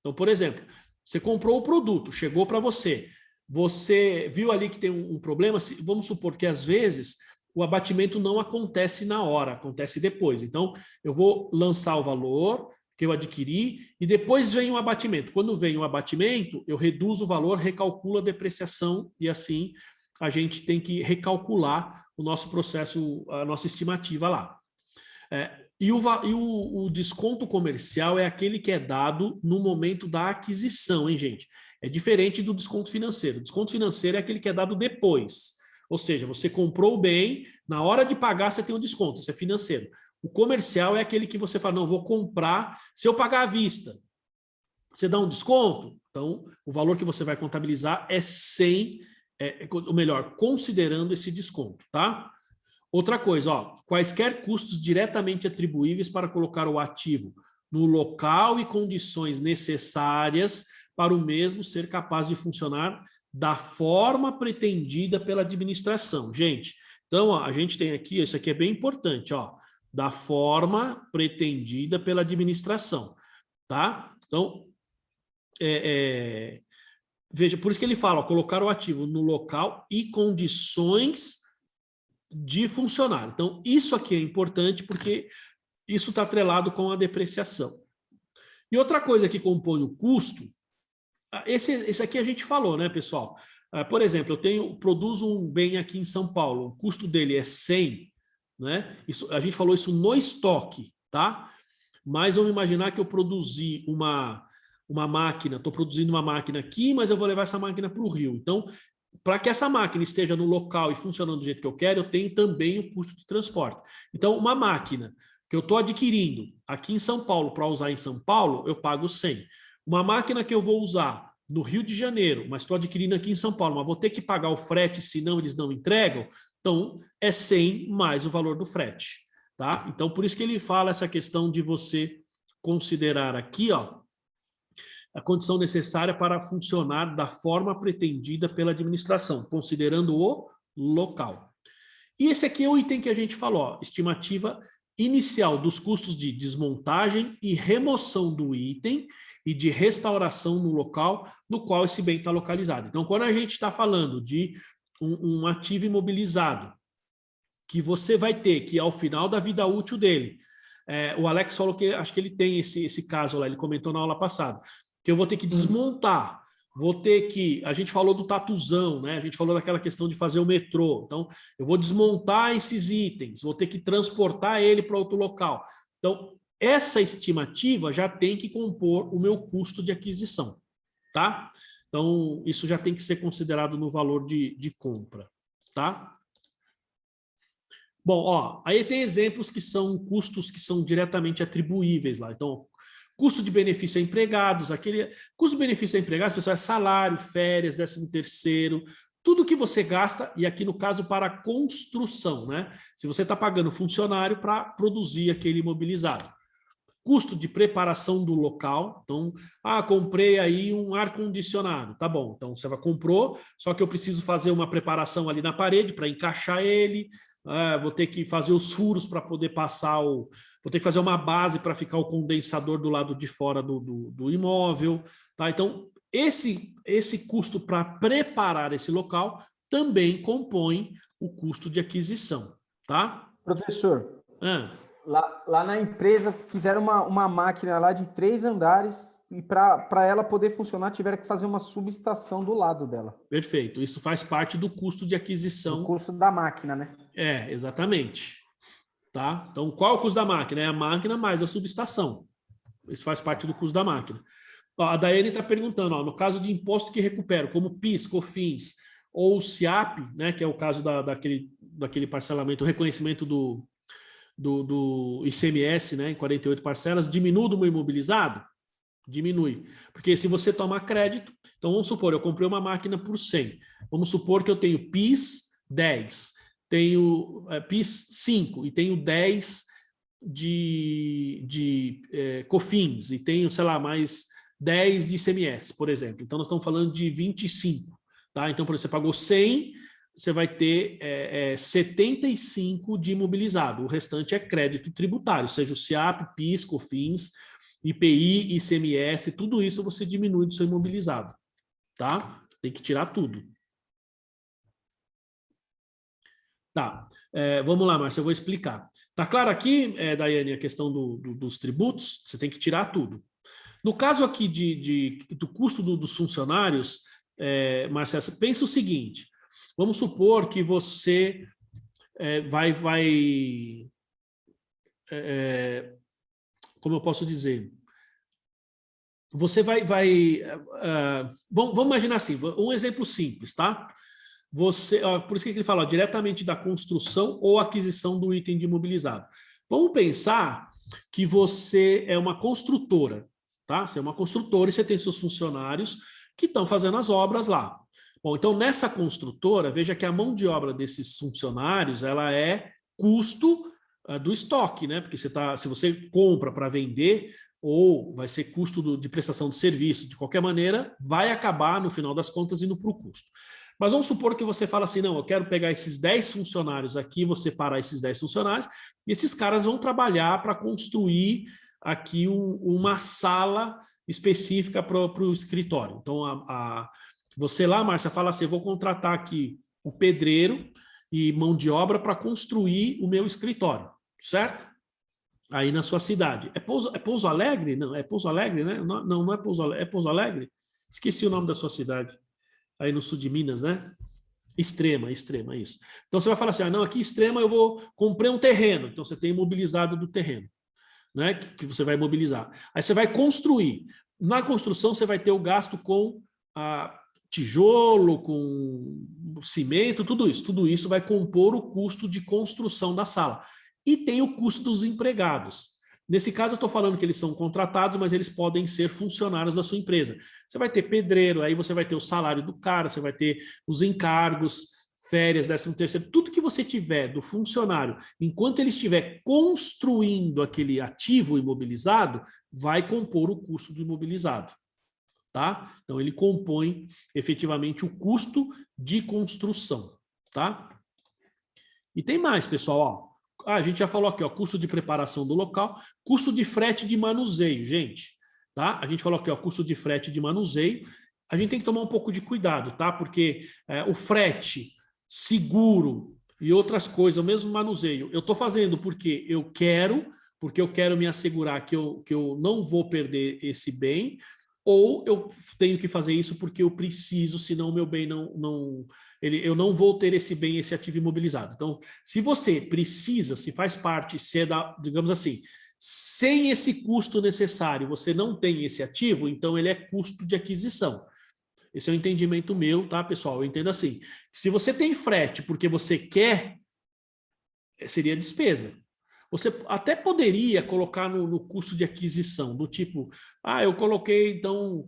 Então, por exemplo, você comprou o produto, chegou para você viu ali que tem um problema, vamos supor que às vezes o abatimento não acontece na hora, acontece depois. Então, eu vou lançar o valor que eu adquiri e depois vem o abatimento. Quando vem o abatimento, eu reduzo o valor, recalculo a depreciação e assim a gente tem que recalcular o nosso processo, a nossa estimativa lá. E o desconto comercial é aquele que é dado no momento da aquisição, hein, gente? É diferente do desconto financeiro. O desconto financeiro é aquele que é dado depois. Ou seja, você comprou o bem, na hora de pagar você tem um desconto, isso é financeiro. O comercial é aquele que você fala, não, vou comprar, se eu pagar à vista, você dá um desconto? Então, o valor que você vai contabilizar é ou melhor, considerando esse desconto, tá? Outra coisa, ó, quaisquer custos diretamente atribuíveis para colocar o ativo no local e condições necessárias para o mesmo ser capaz de funcionar da forma pretendida pela administração. Gente, então, ó, a gente tem aqui, isso aqui é bem importante, ó, da forma pretendida pela administração, tá? Então, veja, por isso que ele fala, ó, colocar o ativo no local e condições de funcionar. Então, isso aqui é importante porque isso está atrelado com a depreciação. E outra coisa que compõe o custo, esse aqui a gente falou, né, pessoal? Por exemplo, produzo um bem aqui em São Paulo, o custo dele é 100, né? A gente falou isso no estoque, tá? Mas vamos imaginar que eu produzi uma máquina, estou produzindo uma máquina aqui, mas eu vou levar essa máquina para o Rio. Então, para que essa máquina esteja no local e funcionando do jeito que eu quero, eu tenho também o custo de transporte. Então, uma máquina que eu estou adquirindo aqui em São Paulo para usar em São Paulo, eu pago 100. Uma máquina que eu vou usar no Rio de Janeiro, mas estou adquirindo aqui em São Paulo, mas vou ter que pagar o frete, senão eles não entregam, então é 100 mais o valor do frete, tá? Então, por isso que ele fala essa questão de você considerar aqui, ó, a condição necessária para funcionar da forma pretendida pela administração, considerando o local. E esse aqui é o item que a gente falou, ó, estimativa inicial dos custos de desmontagem e remoção do item e de restauração no local no qual esse bem está localizado. Então, quando a gente está falando de um ativo imobilizado, que você vai ter que, ao final da vida útil dele, o Alex falou que, acho que ele tem esse caso lá, ele comentou na aula passada, que eu vou ter que desmontar, a gente falou do tatuzão, né? A gente falou daquela questão de fazer o metrô, então eu vou desmontar esses itens, vou ter que transportar ele para outro local. Então, essa estimativa já tem que compor o meu custo de aquisição, tá? Então, isso já tem que ser considerado no valor de compra, tá? Bom, ó, aí tem exemplos que são custos que são diretamente atribuíveis lá. Então, custo de benefício a empregados, aquele custo de benefício a empregados, pessoal, é salário, férias, 13º, tudo que você gasta, e aqui no caso para construção, né? Se você está pagando funcionário para produzir aquele imobilizado. Custo de preparação do local, então, comprei aí um ar-condicionado, tá bom, então você comprou, só que eu preciso fazer uma preparação ali na parede para encaixar ele, vou ter que fazer os furos para poder passar vou ter que fazer uma base para ficar o condensador do lado de fora do imóvel, tá? Então, esse custo para preparar esse local também compõe o custo de aquisição, tá? Professor, lá na empresa fizeram uma máquina lá de 3 andares e para ela poder funcionar tiveram que fazer uma subestação do lado dela. Perfeito, isso faz parte do custo de aquisição. O custo da máquina, né? Exatamente. Tá? Então, qual é o custo da máquina? É a máquina mais a subestação. Isso faz parte do custo da máquina. Ó, a Daiane está perguntando, ó, no caso de imposto que recupero, como PIS, COFINS ou SIAP, né, que é o caso daquele parcelamento, o reconhecimento do ICMS, né, em 48 parcelas, diminui do meu imobilizado? Diminui. Porque se você tomar crédito, então vamos supor, eu comprei uma máquina por 100. Vamos supor que eu tenho PIS 10, tenho PIS 5 e tenho 10 de COFINS e tenho, sei lá, mais 10 de ICMS, por exemplo. Então, nós estamos falando de 25. Tá? Então, por exemplo, você pagou 100, você vai ter 75 de imobilizado. O restante é crédito tributário, seja o SIAP, PIS, COFINS, IPI, ICMS, tudo isso você diminui do seu imobilizado. Tá? Tem que tirar tudo. Tá, vamos lá, Márcia, eu vou explicar. Tá claro aqui, Daiane, a questão dos tributos? Você tem que tirar tudo. No caso aqui do custo dos funcionários, Márcia, pensa o seguinte, vamos supor que você como eu posso dizer? Você vamos imaginar assim, um exemplo simples, tá? Por isso que ele fala diretamente da construção ou aquisição do item de imobilizado. Vamos pensar que você é uma construtora, tá? Você é uma construtora e você tem seus funcionários que estão fazendo as obras lá. Bom, então nessa construtora, veja que a mão de obra desses funcionários, ela é custo do estoque, né? Porque se você compra para vender, ou vai ser custo de prestação de serviço, de qualquer maneira, vai acabar, no final das contas, indo para o custo. Mas vamos supor que você fala assim, não, eu quero pegar esses 10 funcionários aqui, vou separar esses 10 funcionários, e esses caras vão trabalhar para construir aqui uma sala específica para o escritório. Então, você lá, Márcia, fala assim, eu vou contratar aqui o pedreiro e mão de obra para construir o meu escritório, certo? Aí na sua cidade. É Pouso Alegre? Não, é Pouso Alegre, né? Não é Pouso Alegre. É Pouso Alegre? Esqueci o nome da sua cidade. Aí no sul de Minas, né? Extrema, isso. Então você vai falar assim, não, aqui Extrema eu comprei um terreno. Então você tem imobilizado do terreno, né? Que você vai imobilizar. Aí você vai construir. Na construção você vai ter o gasto com tijolo, com cimento, tudo isso. Tudo isso vai compor o custo de construção da sala. E tem o custo dos empregados. Nesse caso, eu estou falando que eles são contratados, mas eles podem ser funcionários da sua empresa. Você vai ter pedreiro, aí você vai ter o salário do cara, você vai ter os encargos, férias, 13º, tudo que você tiver do funcionário, enquanto ele estiver construindo aquele ativo imobilizado, vai compor o custo do imobilizado. Tá? Então, ele compõe efetivamente o custo de construção. Tá? E tem mais, pessoal, ó. A gente já falou aqui, ó, custo de preparação do local, custo de frete de manuseio, gente, tá? A gente falou aqui, ó, custo de frete de manuseio. A gente tem que tomar um pouco de cuidado, tá? Porque o frete, seguro e outras coisas, o mesmo manuseio, eu estou fazendo porque eu quero me assegurar que eu não vou perder esse bem, ou eu tenho que fazer isso porque eu preciso, senão o meu bem eu não vou ter esse bem, esse ativo imobilizado. Então, se você precisa, se faz parte, se é digamos assim, sem esse custo necessário, você não tem esse ativo, então ele é custo de aquisição. Esse é o entendimento meu, tá, pessoal? Eu entendo assim. Se você tem frete porque você quer, seria despesa. Você até poderia colocar no custo de aquisição, do tipo, eu coloquei, então,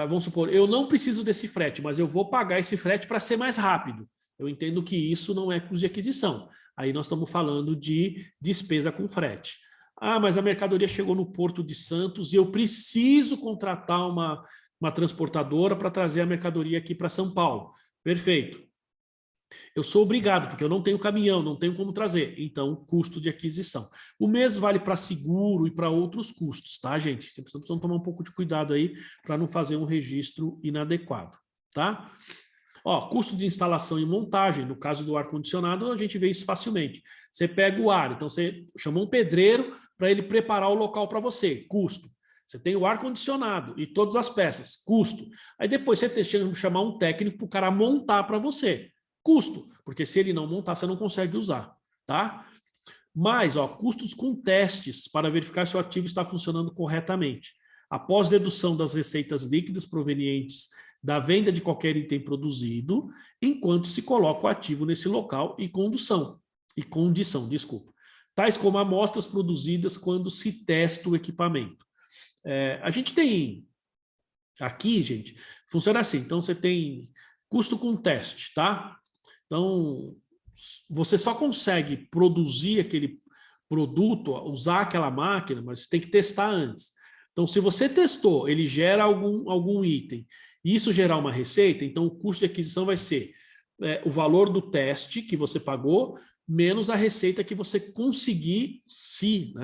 vamos supor, eu não preciso desse frete, mas eu vou pagar esse frete para ser mais rápido. Eu entendo que isso não é custo de aquisição. Aí nós estamos falando de despesa com frete. Mas a mercadoria chegou no Porto de Santos e eu preciso contratar uma transportadora para trazer a mercadoria aqui para São Paulo. Perfeito. Eu sou obrigado, porque eu não tenho caminhão, não tenho como trazer. Então, custo de aquisição. O mesmo vale para seguro e para outros custos, tá, gente? Vocês precisam tomar um pouco de cuidado aí para não fazer um registro inadequado, tá? Ó, custo de instalação e montagem. No caso do ar-condicionado, a gente vê isso facilmente. Você pega o ar, então você chama um pedreiro para ele preparar o local para você. Custo. Você tem o ar-condicionado e todas as peças. Custo. Aí depois você tem que chamar um técnico para o cara montar para você. Custo, porque se ele não montar, você não consegue usar, tá? Mas, ó, custos com testes para verificar se o ativo está funcionando corretamente. após dedução das receitas líquidas provenientes da venda de qualquer item produzido, enquanto se coloca o ativo nesse local e condição, tais como amostras produzidas quando se testa o equipamento. A gente tem aqui, gente, funciona assim, então você tem custo com teste, tá? Então, você só consegue produzir aquele produto, usar aquela máquina, mas você tem que testar antes. Então, se você testou, ele gera algum item, e isso gerar uma receita, então o custo de aquisição vai ser o valor do teste que você pagou, menos a receita que você conseguir, se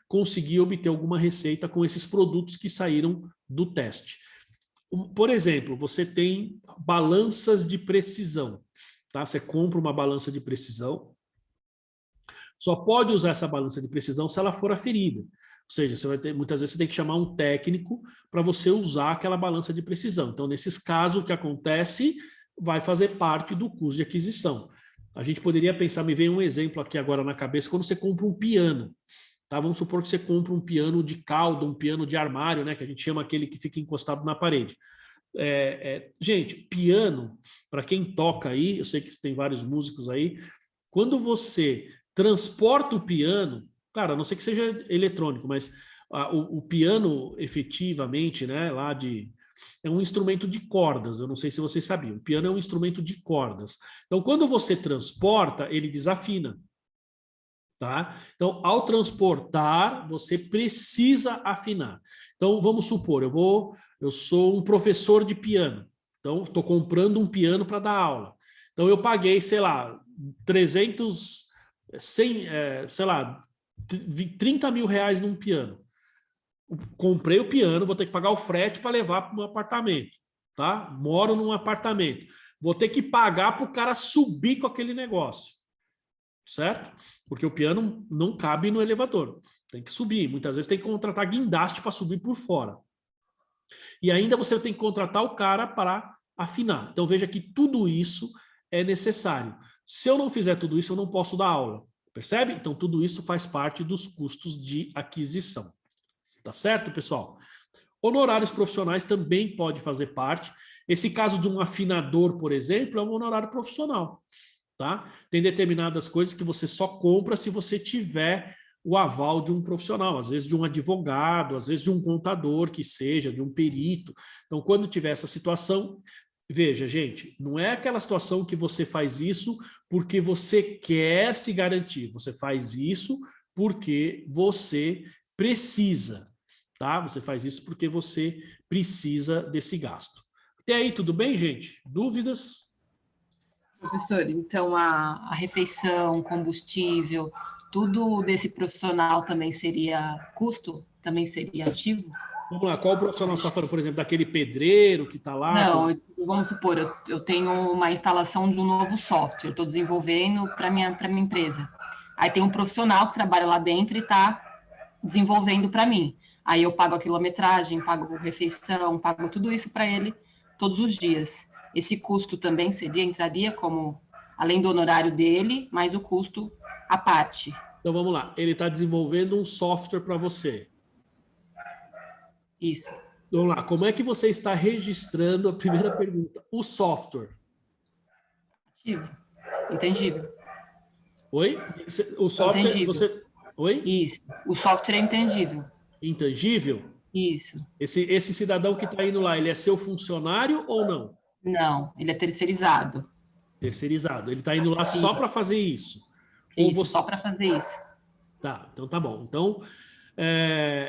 conseguir obter alguma receita com esses produtos que saíram do teste. Por exemplo, você tem balanças de precisão, tá? Você compra uma balança de precisão, só pode usar essa balança de precisão se ela for aferida. Ou seja, muitas vezes você tem que chamar um técnico para você usar aquela balança de precisão. Então, nesses casos, o que acontece vai fazer parte do custo de aquisição. A gente poderia pensar, me veio um exemplo aqui agora na cabeça, quando você compra um piano. Tá? Vamos supor que você compra um piano de cauda, um piano de armário, né? Que a gente chama aquele que fica encostado na parede. Gente, piano, para quem toca aí, eu sei que tem vários músicos aí, quando você transporta o piano, cara, a não ser que seja eletrônico, mas o piano efetivamente, né, é um instrumento de cordas, eu não sei se vocês sabiam, o piano é um instrumento de cordas. Então, quando você transporta, ele desafina. Tá? Então, ao transportar, você precisa afinar. Então, vamos supor, eu sou um professor de piano, então estou comprando um piano para dar aula. Então, eu paguei, sei lá, 30 mil reais num piano. Comprei o piano, vou ter que pagar o frete para levar para um apartamento, tá? Moro num apartamento. Vou ter que pagar para o cara subir com aquele negócio, certo? Porque o piano não cabe no elevador, tem que subir. Muitas vezes tem que contratar guindaste para subir por fora. E ainda você tem que contratar o cara para afinar. Então veja que tudo isso é necessário. Se eu não fizer tudo isso, eu não posso dar aula. Percebe? Então tudo isso faz parte dos custos de aquisição. Tá certo, pessoal? Honorários profissionais também pode fazer parte. Esse caso de um afinador, por exemplo, é um honorário profissional. Tá? Tem determinadas coisas que você só compra se você tiver o aval de um profissional, às vezes de um advogado, às vezes de um contador que seja, de um perito. Então, quando tiver essa situação, veja, gente, não é aquela situação que você faz isso porque você quer se garantir, você faz isso porque você precisa, tá? Você faz isso porque você precisa desse gasto. Até aí, tudo bem, gente? Dúvidas? Professor, então a refeição, combustível, tudo desse profissional também seria custo? Também seria ativo? Vamos lá, qual profissional você está falando, por exemplo, daquele pedreiro que está lá? Não, vamos supor, eu tenho uma instalação de um novo software, estou desenvolvendo para minha empresa. Aí tem um profissional que trabalha lá dentro e está desenvolvendo para mim. Aí eu pago a quilometragem, pago refeição, pago tudo isso para ele todos os dias. Esse custo também entraria como, além do honorário dele, mais o custo à parte. Então vamos lá, ele está desenvolvendo um software para você. Isso. Vamos lá, como é que você está registrando, a primeira pergunta, o software? Ativo. Intangível. Oi? O software, intangível. Oi? Isso. O software é intangível. Intangível? Isso. Esse cidadão que está indo lá, ele é seu funcionário ou não? Não, ele é terceirizado. Terceirizado. Ele está indo lá só para fazer isso? Isso, só para fazer isso. Tá, então tá bom. Então,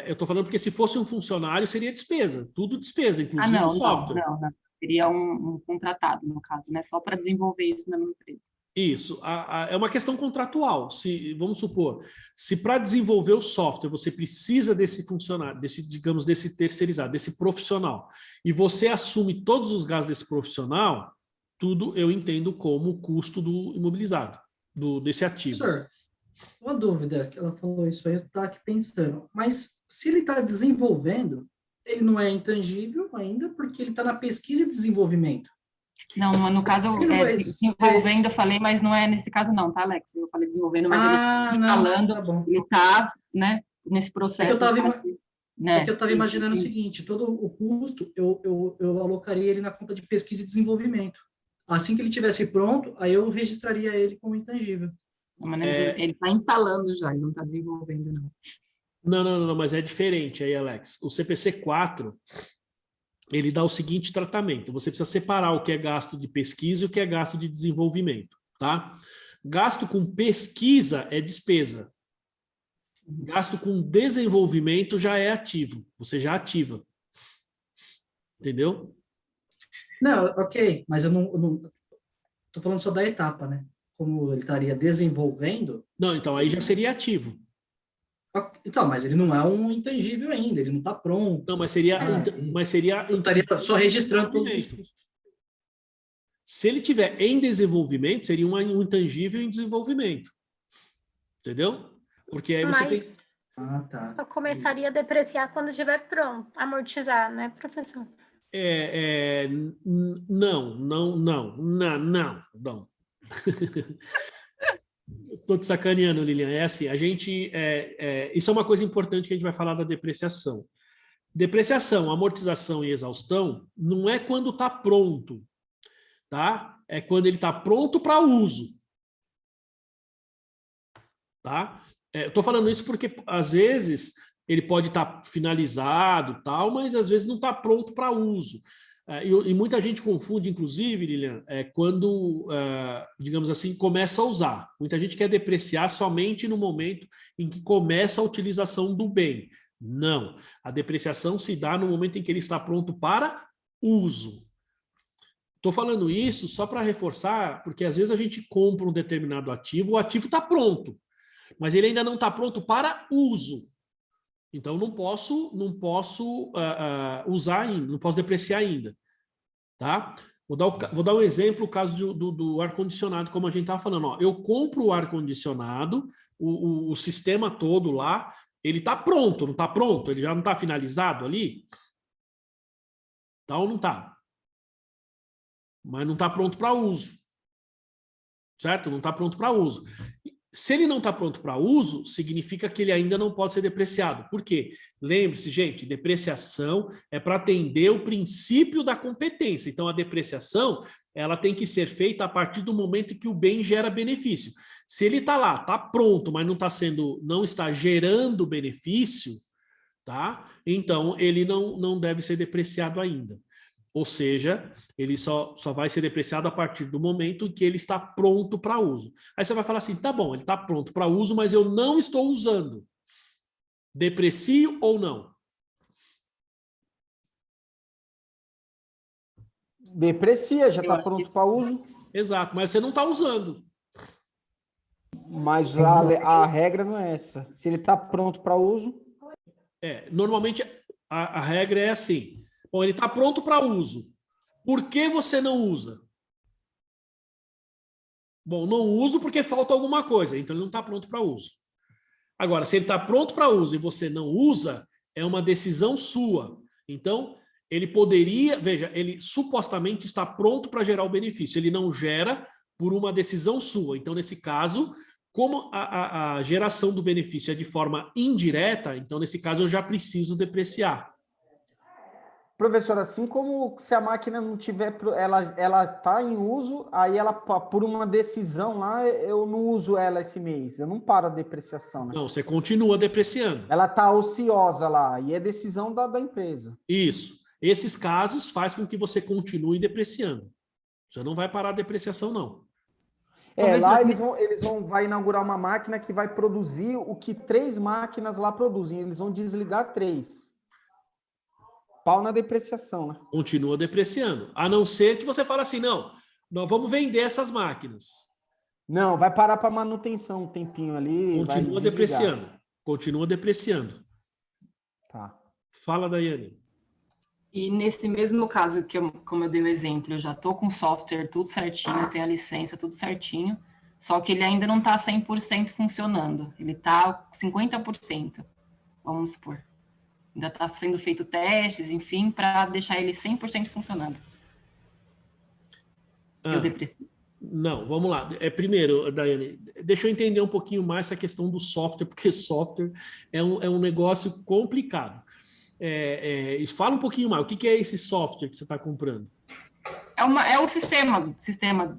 eu estou falando porque se fosse um funcionário, seria despesa. Tudo despesa, inclusive o software. Não. Seria um contratado, no caso, né? Só para desenvolver isso na minha empresa. Isso. É uma questão contratual. Vamos supor, se para desenvolver o software você precisa desse funcionário, desse terceirizado, desse profissional, e você assume todos os gastos desse profissional, tudo eu entendo como custo do imobilizado, desse ativo. Professor, uma dúvida, que ela falou isso aí, eu estava aqui pensando, mas se ele está desenvolvendo, ele não é intangível ainda, porque ele está na pesquisa e desenvolvemento. Não, no caso, desenvolvendo, eu falei, mas não é nesse caso não, tá, Alex? Eu falei desenvolvendo, mas ele está falando, tá bom. ele está, né, nesse processo. É que eu estava imaginando o seguinte, todo o custo eu alocaria ele na conta de pesquisa e desenvolvimento. Assim que ele tivesse pronto, aí eu registraria ele como intangível. Ele está instalando já, ele não está desenvolvendo, não. Não, mas é diferente aí, Alex. O CPC 4, ele dá o seguinte tratamento. Você precisa separar o que é gasto de pesquisa e o que é gasto de desenvolvimento, tá? Gasto com pesquisa é despesa. Gasto com desenvolvimento já é ativo. Você já ativa. Entendeu? Não, ok, mas eu não tô falando só da etapa, né? Como ele estaria desenvolvendo. Não, então aí já seria ativo. Então, mas ele não é um intangível ainda, ele não está pronto. Não, mas seria Eu estaria só registrando todos os custos. Se ele tiver em desenvolvimento, seria um intangível em desenvolvimento. Entendeu? Porque aí você tem... Tá. Só começaria a depreciar quando estiver pronto, amortizar, né, professor? Não. Estou te sacaneando, Lilian. É assim, a gente... isso é uma coisa importante que a gente vai falar da depreciação. Depreciação, amortização e exaustão não é quando está pronto, tá? É quando ele está pronto para uso. Tá? Estou falando isso porque, às vezes, ele pode estar finalizado, tal, mas, às vezes, não está pronto para uso. E muita gente confunde, inclusive, Lilian, quando, digamos assim, começa a usar. Muita gente quer depreciar somente no momento em que começa a utilização do bem. Não. A depreciação se dá no momento em que ele está pronto para uso. Estou falando isso só para reforçar, porque, às vezes, a gente compra um determinado ativo, o ativo está pronto, mas ele ainda não está pronto para uso. Então, não posso usar ainda, não posso depreciar ainda. Tá? Vou dar um exemplo, o caso do ar-condicionado, como a gente estava falando. Ó, eu compro o ar-condicionado, o sistema todo lá, ele está pronto, não está pronto? Ele já não está finalizado ali? Tá ou não está? Mas não está pronto para uso. Certo? Não está pronto para uso. Se ele não está pronto para uso, significa que ele ainda não pode ser depreciado. Por quê? Lembre-se, gente, depreciação é para atender o princípio da competência. Então, a depreciação ela tem que ser feita a partir do momento que o bem gera benefício. Se ele está lá, está pronto, mas não está gerando benefício, tá? Então, ele não deve ser depreciado ainda. Ou seja, ele só vai ser depreciado a partir do momento em que ele está pronto para uso. Aí você vai falar assim, tá bom, ele está pronto para uso, mas eu não estou usando. Deprecio ou não? Deprecia, já está pronto para uso. Exato, mas você não está usando. Mas a regra não é essa. Se ele está pronto para uso... Normalmente a regra é assim. Bom, ele está pronto para uso. Por que você não usa? Bom, não uso porque falta alguma coisa, então ele não está pronto para uso. Agora, se ele está pronto para uso e você não usa, é uma decisão sua. Então, ele poderia... Veja, ele supostamente está pronto para gerar o benefício. Ele não gera por uma decisão sua. Então, nesse caso, como a geração do benefício é de forma indireta, então, nesse caso, eu já preciso depreciar. Professor, assim como se a máquina não tiver, ela está em uso, aí ela, por uma decisão lá, eu não uso ela esse mês, eu não paro a depreciação, né? Não, você continua depreciando. Ela está ociosa lá, e é decisão da empresa. Isso. Esses casos faz com que você continue depreciando. Você não vai parar a depreciação, não. Lá vai inaugurar uma máquina que vai produzir o que 3 máquinas lá produzem, eles vão desligar 3. Pau na depreciação, né? Continua depreciando. A não ser que você fale assim, não, nós vamos vender essas máquinas. Não, vai parar para manutenção um tempinho ali. Continua depreciando. Continua depreciando. Tá. Fala, Daiane. E nesse mesmo caso, como eu dei o exemplo, eu já estou com o software tudo certinho, tenho a licença tudo certinho, só que ele ainda não está 100% funcionando. Ele está 50%, vamos supor. Ainda está sendo feito testes, enfim, para deixar ele 100% funcionando. Eu deprecio. Não, vamos lá. Primeiro, Daiane, deixa eu entender um pouquinho mais essa questão do software, porque software é um negócio complicado. Fala um pouquinho mais, o que é esse software que você está comprando? É o sistema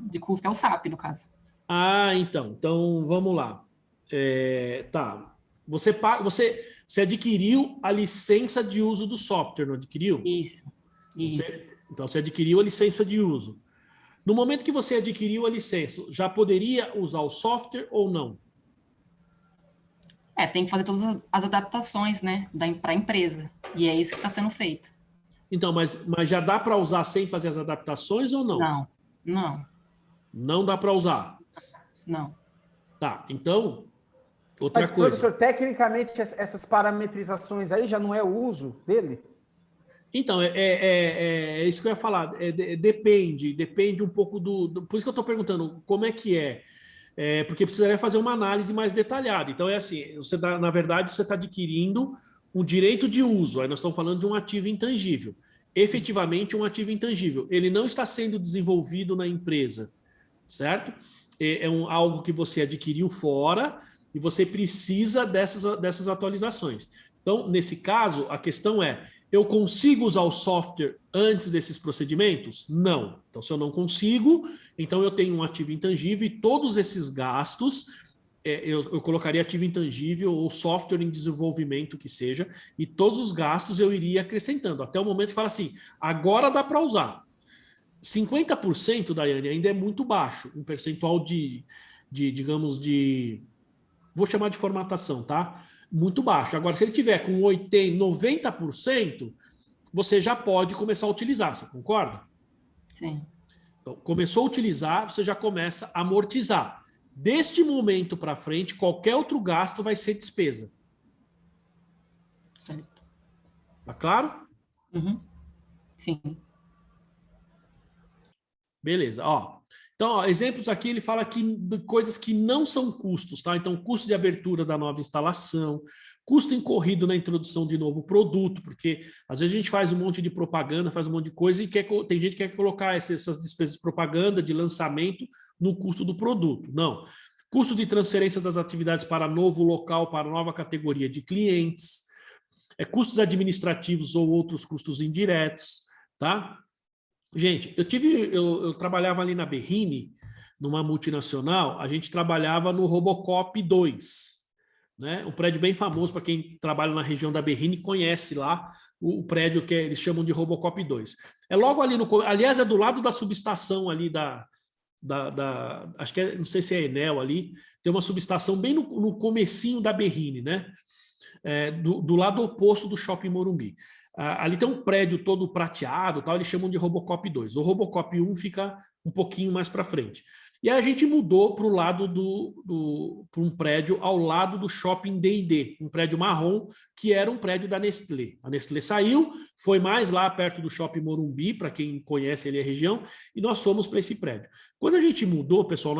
de custo, é o SAP, no caso. Ah, então vamos lá. Tá. Você adquiriu a licença de uso do software, não adquiriu? Isso. Então, você adquiriu a licença de uso. No momento que você adquiriu a licença, já poderia usar o software ou não? Tem que fazer todas as adaptações, né, para a empresa. E é isso que está sendo feito. Então, mas já dá para usar sem fazer as adaptações ou não? Não. Não dá para usar? Não. Tá, então, outra Mas, coisa. professor, tecnicamente, essas parametrizações aí já não é o uso dele? Então, é isso que eu ia falar. Depende um pouco do... Por isso que eu estou perguntando como é que é. Porque precisaria fazer uma análise mais detalhada. Então, é assim, na verdade, você está adquirindo um direito de uso. Aí nós estamos falando de um ativo intangível. Efetivamente, um ativo intangível. Ele não está sendo desenvolvido na empresa, certo? Algo que você adquiriu fora e você precisa dessas atualizações. Então, nesse caso, a questão é: eu consigo usar o software antes desses procedimentos? Não. Então, se eu não consigo, então eu tenho um ativo intangível e todos esses gastos, eu colocaria ativo intangível ou software em desenvolvimento que seja, e todos os gastos eu iria acrescentando, até o momento que fala assim, agora dá para usar. 50%, Daiane, ainda é muito baixo, um percentual digamos, vou chamar de formatação, tá? Muito baixo. Agora, se ele tiver com 80%, 90%, você já pode começar a utilizar, você concorda? Sim. Então, começou a utilizar, você já começa a amortizar. Deste momento para frente, qualquer outro gasto vai ser despesa. Certo. Tá claro? Uhum. Sim. Beleza, ó. Então, ó, exemplos aqui, ele fala aqui de coisas que não são custos, tá? Então, custo de abertura da nova instalação, custo incorrido na introdução de novo produto, porque às vezes a gente faz um monte de propaganda, faz um monte de coisa e tem gente que quer colocar essas despesas de propaganda, de lançamento, no custo do produto. Não. Custo de transferência das atividades para novo local, para nova categoria de clientes, custos administrativos ou outros custos indiretos, tá? Gente, eu trabalhava ali na Berrini, numa multinacional, a gente trabalhava no Robocop 2, né? Um prédio bem famoso para quem trabalha na região da Berrini conhece lá o prédio que eles chamam de Robocop 2. É logo ali aliás, é do lado da subestação ali acho que não sei se é Enel ali, tem uma subestação bem no comecinho da Berrini, né? Do lado oposto do Shopping Morumbi. Ali tem um prédio todo prateado, tal, eles chamam de Robocop 2. O Robocop 1 fica um pouquinho mais para frente. E aí a gente mudou para o lado para um prédio ao lado do Shopping D&D, um prédio marrom, que era um prédio da Nestlé. A Nestlé saiu, foi mais lá perto do Shopping Morumbi, para quem conhece ali a região, e nós fomos para esse prédio. Quando a gente mudou, pessoal,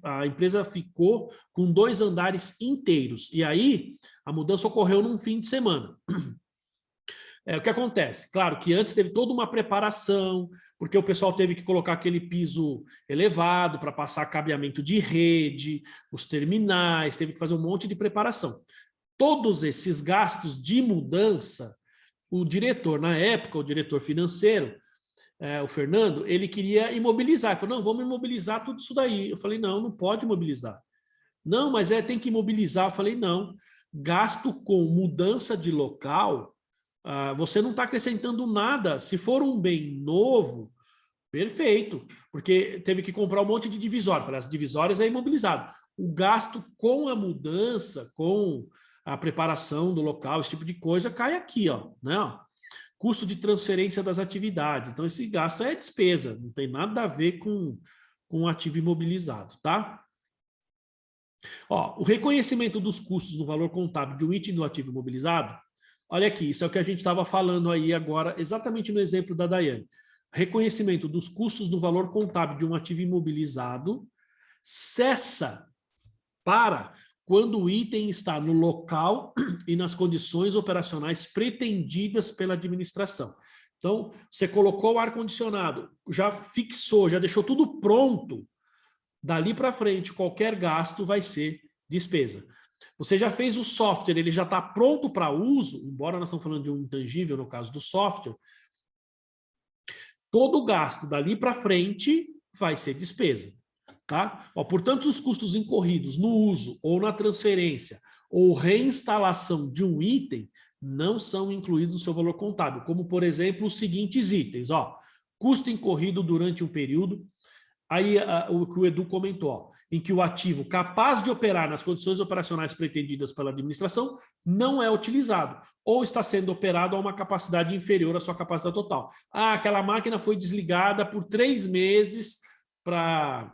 a empresa ficou com 2 andares inteiros. E aí a mudança ocorreu num fim de semana. O que acontece? Claro que antes teve toda uma preparação, porque o pessoal teve que colocar aquele piso elevado para passar cabeamento de rede, os terminais, teve que fazer um monte de preparação. Todos esses gastos de mudança, o diretor, na época, o diretor financeiro, o Fernando, ele queria imobilizar. Ele falou, não, vamos imobilizar tudo isso daí. Eu falei, não pode imobilizar. Não, mas tem que imobilizar. Eu falei, não, gasto com mudança de local, você não está acrescentando nada. Se for um bem novo, perfeito, porque teve que comprar um monte de divisórias. Falei, as divisórias é imobilizado. O gasto com a mudança, com a preparação do local, esse tipo de coisa, cai aqui, ó, né? Custo de transferência das atividades. Então, esse gasto é despesa, não tem nada a ver com o ativo imobilizado, tá? Ó, o reconhecimento dos custos no valor contábil de um item do ativo imobilizado. Olha aqui, isso é o que a gente estava falando aí agora, exatamente no exemplo da Daiane. Reconhecimento dos custos do valor contábil de um ativo imobilizado cessa para quando o item está no local e nas condições operacionais pretendidas pela administração. Então, você colocou o ar-condicionado, já fixou, já deixou tudo pronto, dali para frente, qualquer gasto vai ser despesa. Você já fez o software, ele já está pronto para uso, embora nós estamos falando de um intangível no caso do software, todo o gasto dali para frente vai ser despesa. Tá? Ó, portanto, os custos incorridos no uso ou na transferência ou reinstalação de um item não são incluídos no seu valor contábil, como, por exemplo, os seguintes itens. Ó, custo incorrido durante um período, aí o que o Edu comentou, ó, em que o ativo capaz de operar nas condições operacionais pretendidas pela administração não é utilizado, ou está sendo operado a uma capacidade inferior à sua capacidade total. Ah, aquela máquina foi desligada por 3 meses para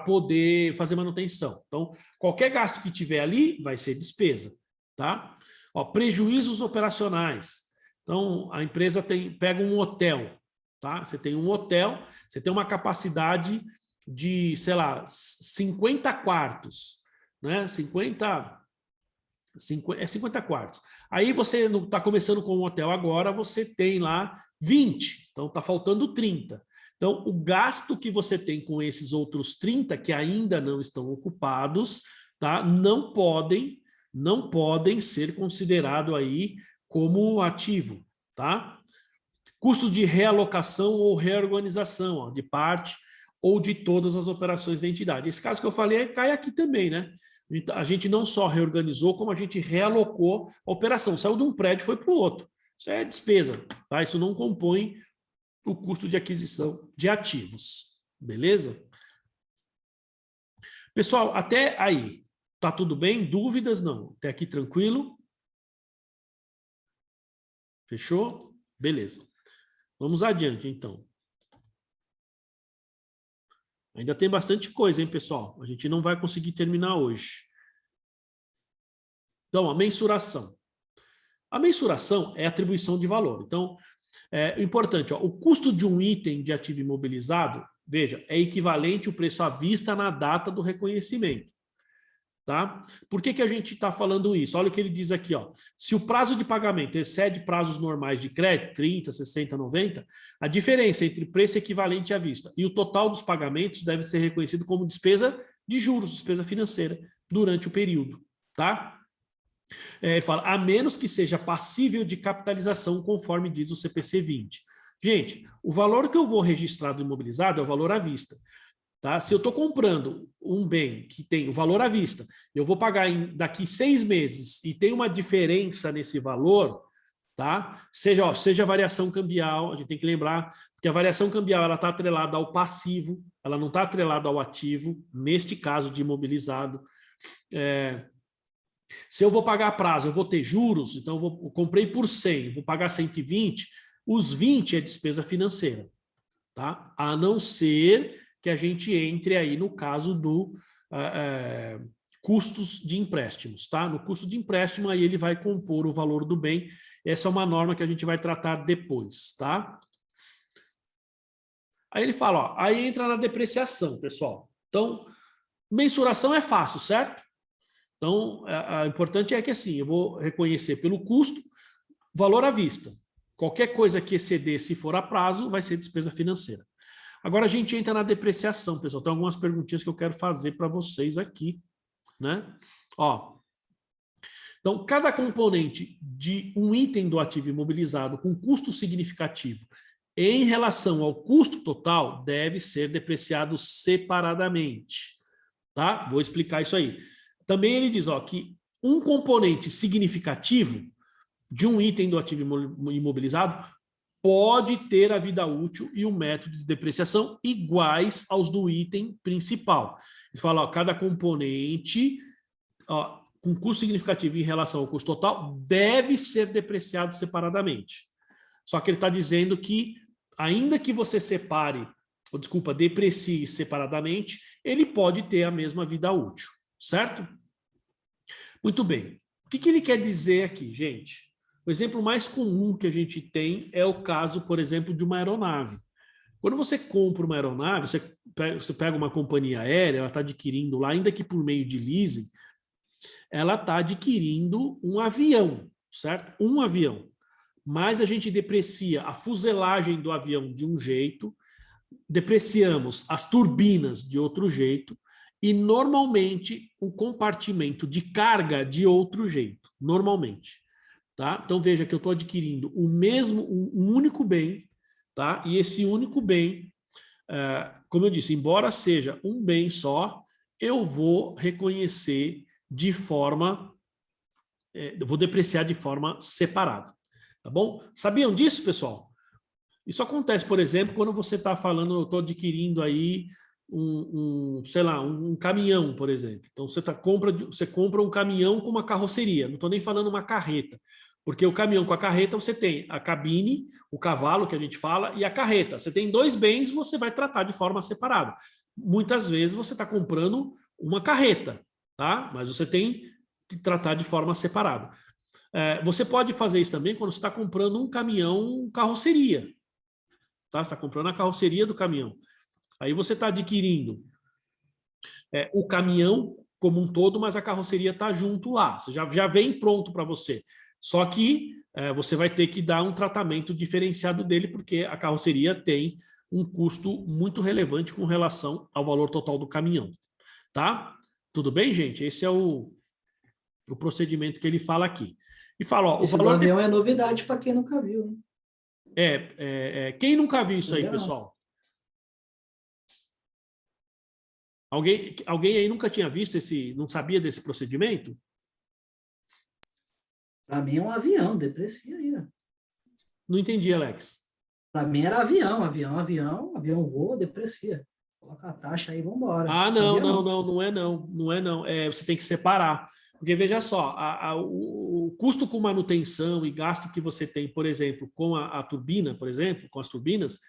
poder fazer manutenção. Então, qualquer gasto que tiver ali vai ser despesa. Tá? Ó, prejuízos operacionais. Então, a empresa pega um hotel. Tá? Você tem um hotel, você tem uma capacidade de, sei lá, 50 quartos. Né? 50 quartos. Aí você está começando com um hotel agora, você tem lá 20. Então, está faltando 30. Então, o gasto que você tem com esses outros 30 que ainda não estão ocupados, tá? não podem ser considerados aí como ativo. Tá? Custos de realocação ou reorganização, ó, de parte ou de todas as operações da entidade. Esse caso que eu falei cai aqui também, né? A gente não só reorganizou, como a gente realocou a operação. Saiu de um prédio e foi para o outro. Isso é despesa. Tá? Isso não compõe o custo de aquisição de ativos. Beleza? Pessoal, até aí, tá tudo bem? Dúvidas? Não. Até aqui tranquilo? Fechou? Beleza. Vamos adiante, então. Ainda tem bastante coisa, hein, pessoal? A gente não vai conseguir terminar hoje. Então, a mensuração. A mensuração é atribuição de valor. Então, é importante, ó, o custo de um item de ativo imobilizado, veja, é equivalente ao preço à vista na data do reconhecimento. Tá? Por que a gente está falando isso? Olha o que ele diz aqui. Ó. Se o prazo de pagamento excede prazos normais de crédito, 30, 60, 90, a diferença entre preço equivalente à vista e o total dos pagamentos deve ser reconhecido como despesa de juros, despesa financeira, durante o período. Tá? Ele fala, a menos que seja passível de capitalização, conforme diz o CPC 20. Gente, o valor que eu vou registrar do imobilizado é o valor à vista. Tá? Se eu estou comprando um bem que tem o valor à vista, eu vou pagar daqui 6 meses e tem uma diferença nesse valor, tá? Seja variação cambial, a gente tem que lembrar que a variação cambial está atrelada ao passivo, ela não está atrelada ao ativo, neste caso de imobilizado. Se eu vou pagar a prazo, eu vou ter juros, então eu comprei por 100, vou pagar 120, os 20 é despesa financeira, tá? A não ser que a gente entre aí no caso do custos de empréstimos, tá? No custo de empréstimo, aí ele vai compor o valor do bem. Essa é uma norma que a gente vai tratar depois, tá? Aí ele fala, ó, aí entra na depreciação, pessoal. Então, mensuração é fácil, certo? Então, o importante é que assim, eu vou reconhecer pelo custo, valor à vista. Qualquer coisa que exceder, se for a prazo, vai ser despesa financeira. Agora a gente entra na depreciação, pessoal. Tem algumas perguntinhas que eu quero fazer para vocês aqui, né? Ó, então, cada componente de um item do ativo imobilizado com custo significativo em relação ao custo total deve ser depreciado separadamente, tá? Vou explicar isso aí. Também ele diz, ó, que um componente significativo de um item do ativo imobilizado pode ter a vida útil e o método de depreciação iguais aos do item principal. Ele fala, ó, cada componente com custo significativo em relação ao custo total deve ser depreciado separadamente. Só que ele está dizendo que, ainda que você deprecie separadamente, ele pode ter a mesma vida útil, certo? Muito bem. O que ele quer dizer aqui, gente? O exemplo mais comum que a gente tem é o caso, por exemplo, de uma aeronave. Quando você compra uma aeronave, você pega uma companhia aérea, ela está adquirindo lá, ainda que por meio de leasing, ela está adquirindo um avião, certo? Um avião. Mas a gente deprecia a fuselagem do avião de um jeito, depreciamos as turbinas de outro jeito e normalmente o compartimento de carga de outro jeito, normalmente. Tá? Então veja que eu estou adquirindo um único bem, tá? E esse único bem, como eu disse, embora seja um bem só, eu vou reconhecer de forma, vou depreciar de forma separada, tá bom? Sabiam disso, pessoal? Isso acontece, por exemplo, quando você está falando, eu estou adquirindo aí sei lá, um caminhão, por exemplo. Então você compra um caminhão com uma carroceria, não estou nem falando uma carreta, porque o caminhão com a carreta você tem a cabine, o cavalo que a gente fala e a carreta. Você tem dois bens, você vai tratar de forma separada. Muitas vezes você está comprando uma carreta, tá? Mas você tem que tratar de forma separada. Você pode fazer isso também quando você está comprando um caminhão carroceria, tá? Você está comprando a carroceria do caminhão. Aí você está adquirindo o caminhão como um todo, mas a carroceria está junto lá. Você já vem pronto para você. Só que você vai ter que dar um tratamento diferenciado dele, porque a carroceria tem um custo muito relevante com relação ao valor total do caminhão. Tá? Tudo bem, gente? Esse é o procedimento que ele fala aqui. E fala, ó, Esse o valor do avião é novidade para quem nunca viu, né? Quem nunca viu isso aí, pessoal? Alguém aí nunca tinha visto não sabia desse procedimento? Para mim é um avião, deprecia aí, né? Não entendi, Alex. Para mim era avião voa, deprecia. Coloca a taxa aí e vamos embora. Não é não. Você tem que separar. Porque veja só, o custo com manutenção e gasto que você tem, por exemplo, com a turbina, por exemplo, com as turbinas,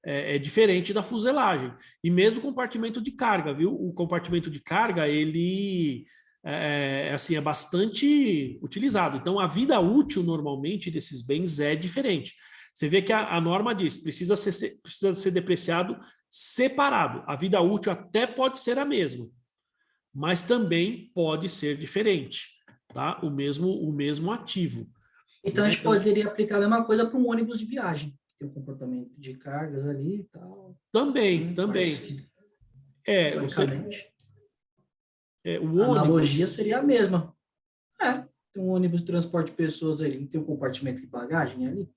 é diferente da fuselagem. E mesmo o compartimento de carga, viu? O compartimento de carga, ele é bastante utilizado. Então, a vida útil, normalmente, desses bens é diferente. Você vê que a norma diz, precisa ser depreciado separado. A vida útil até pode ser a mesma, mas também pode ser diferente, tá? O mesmo ativo. Então, a gente poderia aplicar a mesma coisa para um ônibus de viagem. Tem um comportamento de cargas ali e tal. Também. A analogia seria a mesma. Tem um ônibus de transporte de pessoas ali, tem um compartimento de bagagem ali.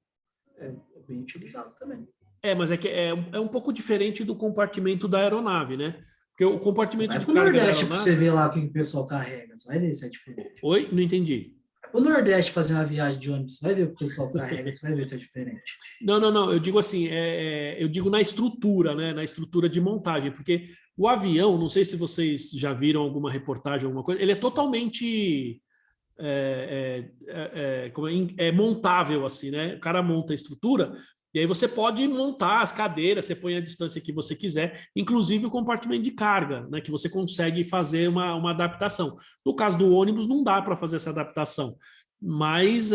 É bem utilizado também. Mas é um pouco diferente do compartimento da aeronave, né? Porque o compartimento de carga da Nordeste, para você ver lá o que o pessoal carrega. Você vai ver se é diferente. Oi? Não entendi. O Nordeste fazendo uma viagem de ônibus, você vai ver o que o pessoal carrega, você vai ver se é diferente. Não. Eu digo assim, eu digo na estrutura, né? Na estrutura de montagem, porque o avião, não sei se vocês já viram alguma reportagem, alguma coisa, ele é totalmente montável, assim, né? O cara monta a estrutura e aí você pode montar as cadeiras, você põe a distância que você quiser, inclusive o compartimento de carga, né? Que você consegue fazer uma adaptação. No caso do ônibus, não dá para fazer essa adaptação. Mas,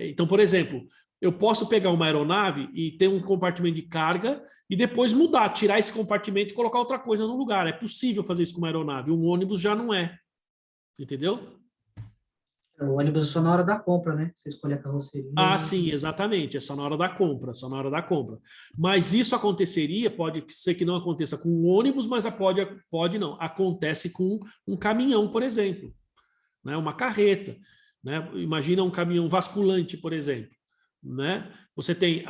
então, por exemplo, eu posso pegar uma aeronave e ter um compartimento de carga e depois mudar, tirar esse compartimento e colocar outra coisa no lugar. É possível fazer isso com uma aeronave. Um ônibus já não é. Entendeu? O ônibus é só na hora da compra, né? Você escolhe a carroceria. Sim, exatamente. É só na hora da compra, Mas isso aconteceria, pode ser que não aconteça com um ônibus, mas pode não. Acontece com um caminhão, por exemplo, né? Uma carreta, né? Imagina um caminhão vasculante, por exemplo, né? Você tem,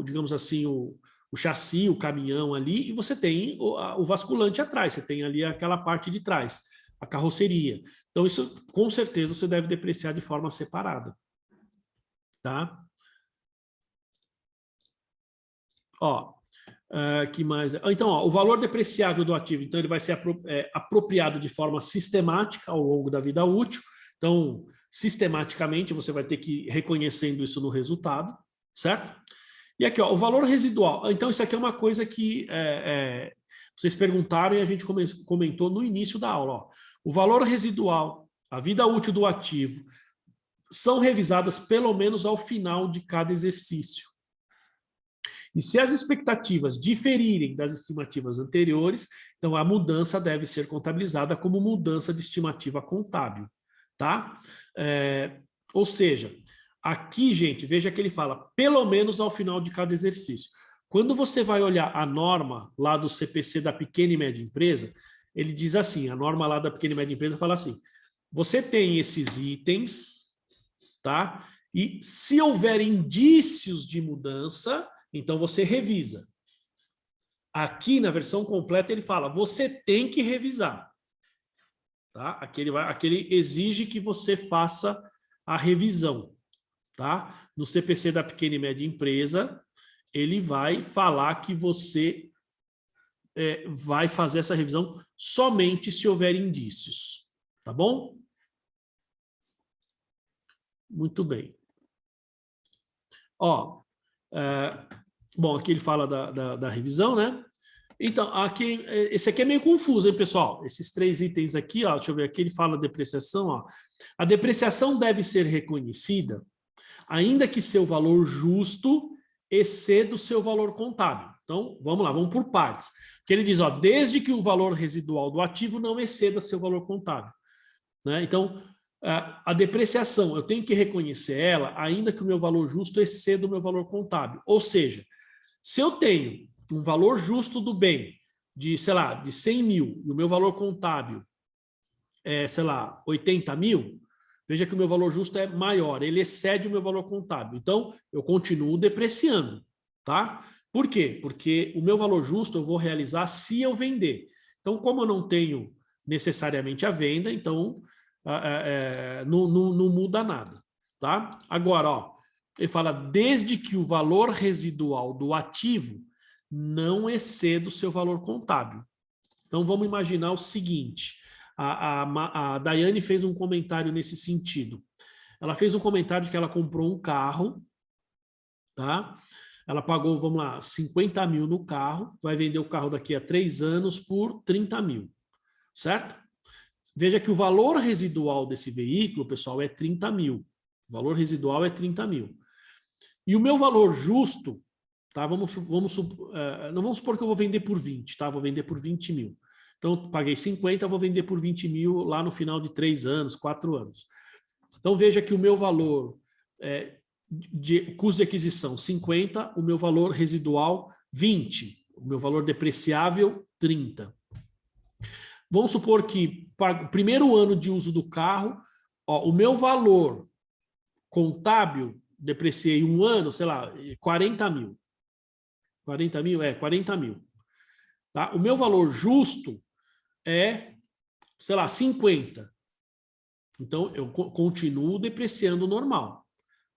digamos assim, o chassi, o caminhão ali, e você tem o vasculante atrás, você tem ali aquela parte de trás, a carroceria. Então, isso, com certeza, você deve depreciar de forma separada. Tá? Que mais? Então, o valor depreciável do ativo, então, ele vai ser apropriado de forma sistemática ao longo da vida útil. Então, sistematicamente, você vai ter que ir reconhecendo isso no resultado, certo? E aqui, o valor residual. Então, isso aqui é uma coisa que vocês perguntaram e a gente comentou no início da aula. O valor residual, a vida útil do ativo, são revisadas pelo menos ao final de cada exercício. E se as expectativas diferirem das estimativas anteriores, então a mudança deve ser contabilizada como mudança de estimativa contábil. Tá? Ou seja, aqui, gente, veja que ele fala pelo menos ao final de cada exercício. Quando você vai olhar a norma lá do CPC da pequena e média empresa, ele diz assim, a norma lá da pequena e média empresa fala assim, você tem esses itens, tá? E se houver indícios de mudança, então você revisa. Aqui na versão completa ele fala, você tem que revisar. Tá? Aqui ele exige que você faça a revisão. Tá? No CPC da pequena e média empresa, ele vai falar que você vai fazer essa revisão somente se houver indícios. Tá bom? Muito bem. Ó, bom, aqui ele fala da revisão, né? Então, aqui, esse aqui é meio confuso, hein, pessoal? Esses 3 itens aqui, ó, deixa eu ver, aqui ele fala depreciação, ó. A depreciação deve ser reconhecida, ainda que seu valor justo exceda o seu valor contábil. Então, vamos lá, vamos por partes. Que ele diz, ó, desde que o valor residual do ativo não exceda seu valor contábil. Né? Então, a depreciação, eu tenho que reconhecer ela, ainda que o meu valor justo exceda o meu valor contábil. Ou seja, se eu tenho um valor justo do bem de, sei lá, de 100 mil, e o meu valor contábil é, sei lá, 80 mil, veja que o meu valor justo é maior, ele excede o meu valor contábil. Então, eu continuo depreciando, tá? Por quê? Porque o meu valor justo eu vou realizar se eu vender. Então, como eu não tenho necessariamente a venda, então não muda nada, tá? Agora, ó, ele fala, desde que o valor residual do ativo não exceda o seu valor contábil. Então, vamos imaginar o seguinte, a Daiane fez um comentário nesse sentido. Ela fez um comentário de que ela comprou um carro, tá? Ela pagou, vamos lá, 50 mil no carro, vai vender o carro daqui a 3 anos por 30 mil, certo? Veja que o valor residual desse veículo, pessoal, é 30 mil. O valor residual é 30 mil. E o meu valor justo, tá? Não vamos supor que eu vou vender por 20, tá? Vou vender por 20 mil. Então, paguei 50, vou vender por 20 mil lá no final de 3 anos, 4 anos. Então, veja que o meu valor de custo de aquisição, 50, o meu valor residual, 20. O meu valor depreciável, 30. Vamos supor que, para o primeiro ano de uso do carro, ó, o meu valor contábil, depreciei um ano, sei lá, 40 mil. 40 mil? 40 mil. Tá? O meu valor justo é, sei lá, 50. Então, eu continuo depreciando normal.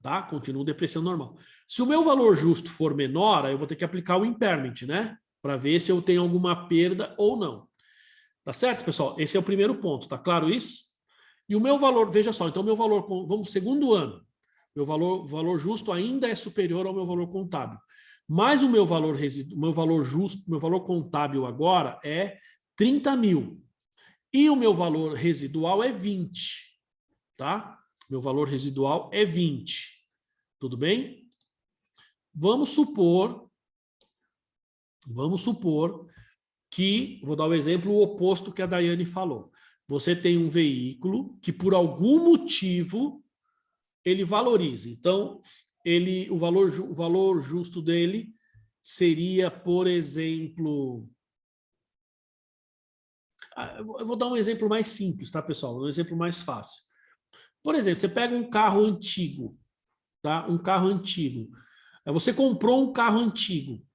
Tá? Continuo depreciando normal. Se o meu valor justo for menor, aí eu vou ter que aplicar o impairment, né? Para ver se eu tenho alguma perda ou não. Tá certo, pessoal? Esse é o primeiro ponto, tá claro isso? E o meu valor, veja só, então o meu valor, vamos segundo ano, meu valor justo ainda é superior ao meu valor contábil. Mas o meu valor justo, meu valor contábil agora é 30 mil. E o meu valor residual é 20, tá? Meu valor residual é 20. Tudo bem? Vamos supor que, vou dar o exemplo oposto que a Daiane falou. Você tem um veículo que, por algum motivo, ele valoriza. Então, o valor justo dele seria, por exemplo... Eu vou dar um exemplo mais simples, tá, pessoal? Um exemplo mais fácil. Por exemplo, você pega um carro antigo, tá? Um carro antigo. Você comprou um carro antigo,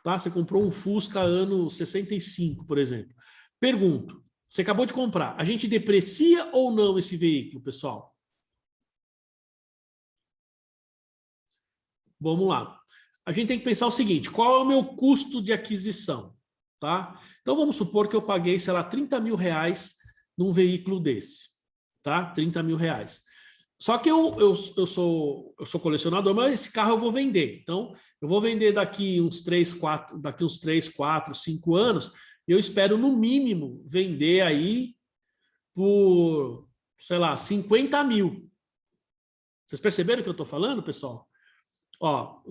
tá? Você comprou um Fusca ano 65, por exemplo. Pergunto, você acabou de comprar, a gente deprecia ou não esse veículo, pessoal? Vamos lá. A gente tem que pensar o seguinte, qual é o meu custo de aquisição, tá? Então, vamos supor que eu paguei, sei lá, 30 mil reais num veículo desse, tá? 30 mil reais. Só que eu sou colecionador, mas esse carro eu vou vender. Então, eu vou vender daqui uns 3, 4, 5 anos, e eu espero, no mínimo, vender aí por, sei lá, 50 mil. Vocês perceberam o que eu estou falando, pessoal? Ó,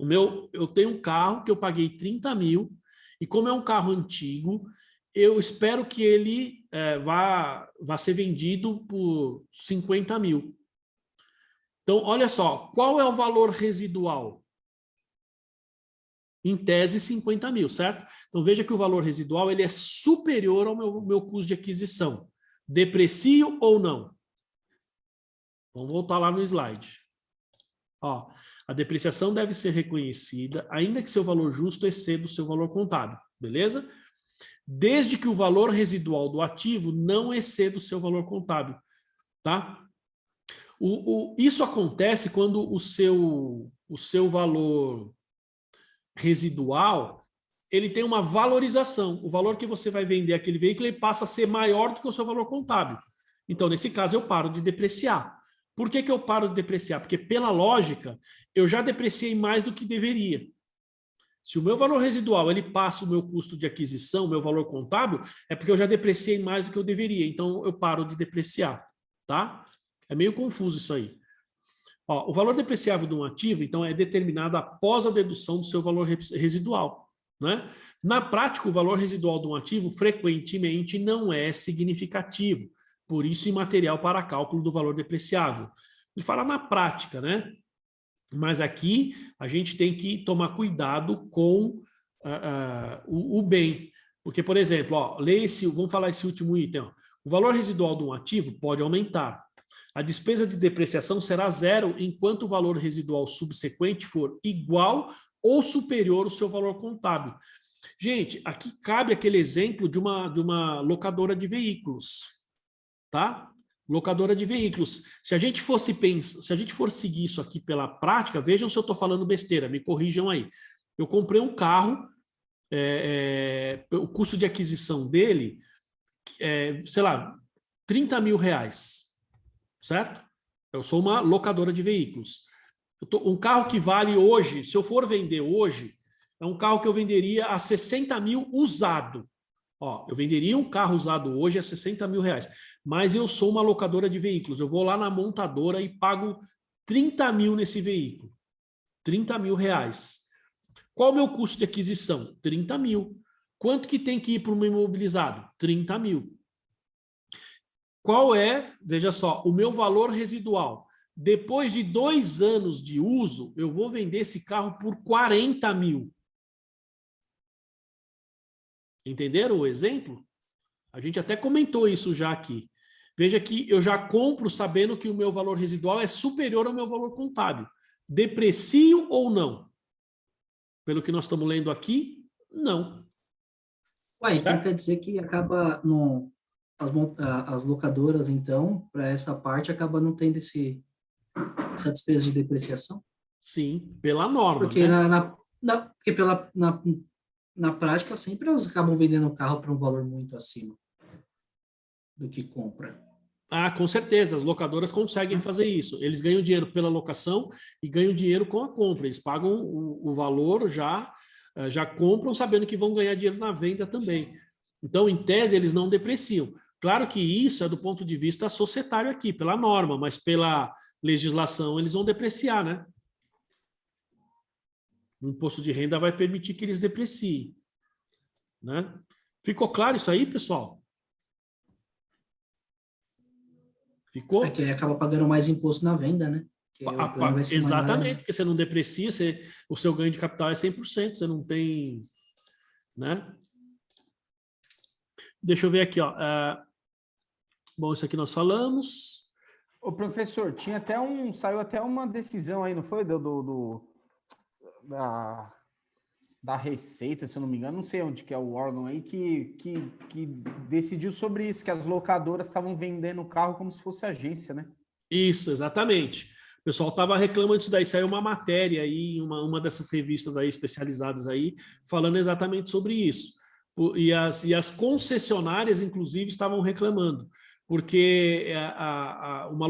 eu tenho um carro que eu paguei 30 mil, e como é um carro antigo, eu espero que ele vá ser vendido por 50 mil. Então, olha só, qual é o valor residual? Em tese, 50 mil, certo? Então, veja que o valor residual ele é superior ao meu custo de aquisição. Deprecio ou não? Vamos voltar lá no slide. Ó, a depreciação deve ser reconhecida, ainda que seu valor justo exceda o seu valor contábil, beleza? Desde que o valor residual do ativo não exceda o seu valor contábil, tá? Isso acontece quando o seu valor residual ele tem uma valorização. O valor que você vai vender aquele veículo ele passa a ser maior do que o seu valor contábil. Então, nesse caso, eu paro de depreciar. Por que eu paro de depreciar? Porque, pela lógica, eu já depreciei mais do que deveria. Se o meu valor residual ele passa o meu custo de aquisição, o meu valor contábil, é porque eu já depreciei mais do que eu deveria. Então, eu paro de depreciar. Tá? É meio confuso isso aí. Ó, o valor depreciável de um ativo, então, é determinado após a dedução do seu valor residual. Né? Na prática, o valor residual de um ativo frequentemente não é significativo. Por isso, imaterial para cálculo do valor depreciável. Ele fala na prática, né? Mas aqui a gente tem que tomar cuidado com o bem. Porque, por exemplo, ó, vamos falar esse último item. Ó. O valor residual de um ativo pode aumentar. A despesa de depreciação será zero enquanto o valor residual subsequente for igual ou superior ao seu valor contábil. Gente, aqui cabe aquele exemplo de uma locadora de veículos. Tá? Locadora de veículos. Se a gente for seguir isso aqui pela prática, vejam se eu estou falando besteira, me corrijam aí. Eu comprei um carro, o custo de aquisição dele sei lá, 30 mil reais, certo? Eu sou uma locadora de veículos. Um carro que vale hoje, se eu for vender hoje, é um carro que eu venderia a 60 mil usado. Ó, eu venderia um carro usado hoje a 60 mil reais. Mas eu sou uma locadora de veículos. Eu vou lá na montadora e pago 30 mil nesse veículo. 30 mil reais. Qual o meu custo de aquisição? 30 mil. Quanto que tem que ir para o meu imobilizado? 30 mil. Qual é, veja só, o meu valor residual? Depois de 2 anos de uso, eu vou vender esse carro por 40 mil. Entenderam o exemplo? A gente até comentou isso já aqui. Veja que eu já compro sabendo que o meu valor residual é superior ao meu valor contábil. Deprecio ou não? Pelo que nós estamos lendo aqui, não. Ué, então quer dizer que acaba as locadoras, então, para essa parte, acaba não tendo essa despesa de depreciação? Sim, pela norma. Porque, né? porque na prática, sempre elas acabam vendendo o carro para um valor muito acima do que compra. Ah, com certeza, as locadoras conseguem fazer isso. Eles ganham dinheiro pela locação e ganham dinheiro com a compra. Eles pagam o valor, já compram sabendo que vão ganhar dinheiro na venda também. Então, em tese, eles não depreciam. Claro que isso é do ponto de vista societário aqui, pela norma, mas pela legislação eles vão depreciar, né? O imposto de renda vai permitir que eles depreciem. Né? Ficou claro isso aí, pessoal? Ficou? É que aí acaba pagando mais imposto na venda, né? Exatamente, porque você não deprecia, o seu ganho de capital é 100%, você não tem... Né? Deixa eu ver aqui, ó. Bom, isso aqui nós falamos. Ô, professor, saiu até uma decisão aí, não foi? Da Receita, se eu não me engano, não sei onde que é o órgão aí, que decidiu sobre isso, que as locadoras estavam vendendo o carro como se fosse agência, né? Isso, exatamente. O pessoal estava reclamando disso daí, saiu uma matéria aí, uma dessas revistas aí especializadas aí, falando exatamente sobre isso. E as concessionárias, inclusive, estavam reclamando, porque uma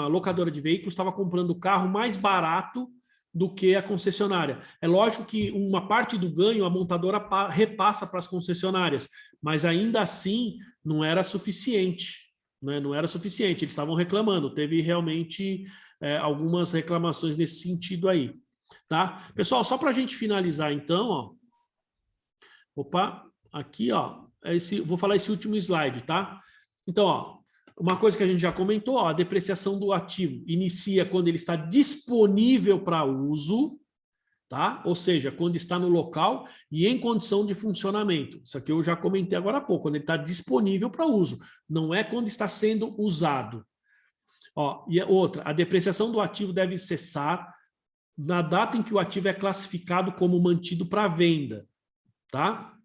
locadora de veículos estava comprando o carro mais barato do que a concessionária. É lógico que uma parte do ganho a montadora repassa para as concessionárias, mas ainda assim não era suficiente. Né? Não era suficiente, eles estavam reclamando. Teve realmente algumas reclamações nesse sentido aí. Tá? Pessoal, só para a gente finalizar então, ó. Opa, aqui, ó. Vou falar esse último slide, tá? Então, ó. Uma coisa que a gente já comentou, ó, a depreciação do ativo inicia quando ele está disponível para uso. tá? Ou seja, quando está no local e em condição de funcionamento. Isso aqui eu já comentei agora há pouco, quando ele está disponível para uso. Não é quando está sendo usado. Ó, e outra, a depreciação do ativo deve cessar na data em que o ativo é classificado como mantido para venda, tá?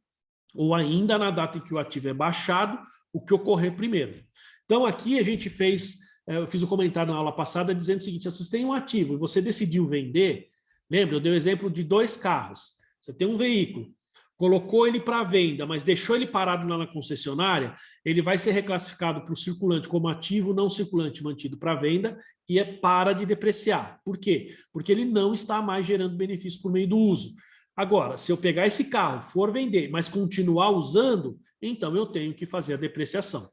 Ou ainda na data em que o ativo é baixado, o que ocorrer primeiro. Então, aqui a gente fez, eu fiz um comentário na aula passada dizendo o seguinte: se você tem um ativo e você decidiu vender, lembra, eu dei o exemplo de 2 carros. Você tem um veículo, colocou ele para venda, mas deixou ele parado lá na concessionária, ele vai ser reclassificado para o circulante como ativo não circulante mantido para venda e para de depreciar. Por quê? Porque ele não está mais gerando benefício por meio do uso. Agora, se eu pegar esse carro, for vender, mas continuar usando, então eu tenho que fazer a depreciação,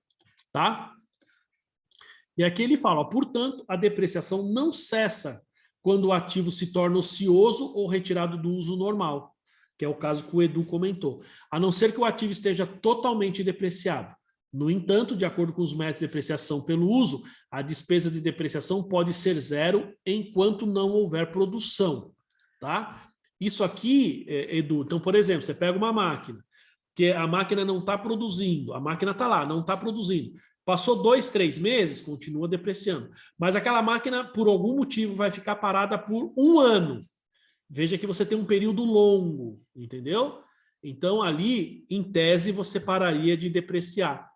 tá? E aqui ele fala, ó, portanto, a depreciação não cessa quando o ativo se torna ocioso ou retirado do uso normal, que é o caso que o Edu comentou, a não ser que o ativo esteja totalmente depreciado. No entanto, de acordo com os métodos de depreciação pelo uso, a despesa de depreciação pode ser 0 enquanto não houver produção, tá? Isso aqui, Edu, então, por exemplo, você pega uma máquina, que a máquina não está produzindo, a máquina está lá, não está produzindo. Passou 2, 3 meses, continua depreciando. Mas aquela máquina, por algum motivo, vai ficar parada por 1 ano. Veja que você tem um período longo, entendeu? Então, ali, em tese, você pararia de depreciar,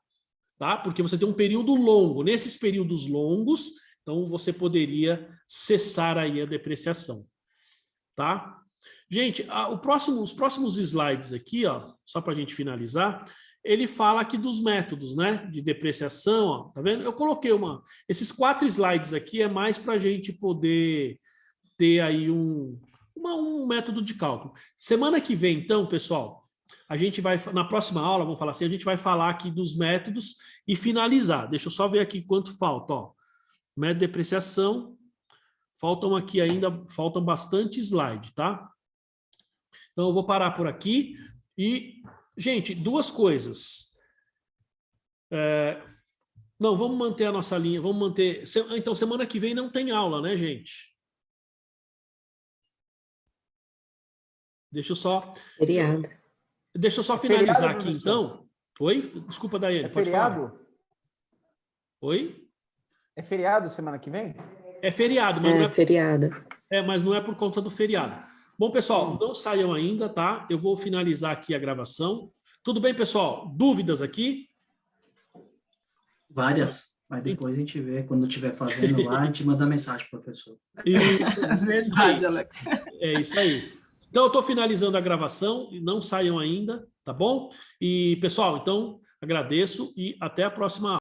tá? Porque você tem um período longo. Nesses períodos longos, então, você poderia cessar aí a depreciação, tá? Gente, os próximos slides aqui, ó, só para a gente finalizar, ele fala aqui dos métodos, né, de depreciação, ó, tá vendo? Eu coloquei esses 4 slides aqui é mais para a gente poder ter aí um método de cálculo. Semana que vem, então, pessoal, a gente vai, na próxima aula, vamos falar assim, a gente vai falar aqui dos métodos e finalizar. Deixa eu só ver aqui quanto falta, ó. Método de depreciação, faltam bastante slide, tá? Então, eu vou parar por aqui e, gente, 2 coisas. Não, vamos manter a nossa linha, vamos manter... Então, semana que vem não tem aula, né, gente? Deixa eu só... Feriado. Deixa eu só finalizar feriado, aqui, professor? então. Oi? Desculpa, Daiane, É pode falar. feriado? Oi? É feriado semana que vem? É feriado, mas não é... Feriado. mas não é por conta do feriado. Bom, pessoal, não saiam ainda, tá? Eu vou finalizar aqui a gravação. Tudo bem, pessoal? Dúvidas aqui? Várias. Mas depois a gente vê, quando estiver fazendo lá, a gente manda mensagem, professor. Verdade, Alex. É isso aí. Então, eu estou finalizando a gravação, não saiam ainda, tá bom? E, pessoal, então, agradeço e até a próxima aula.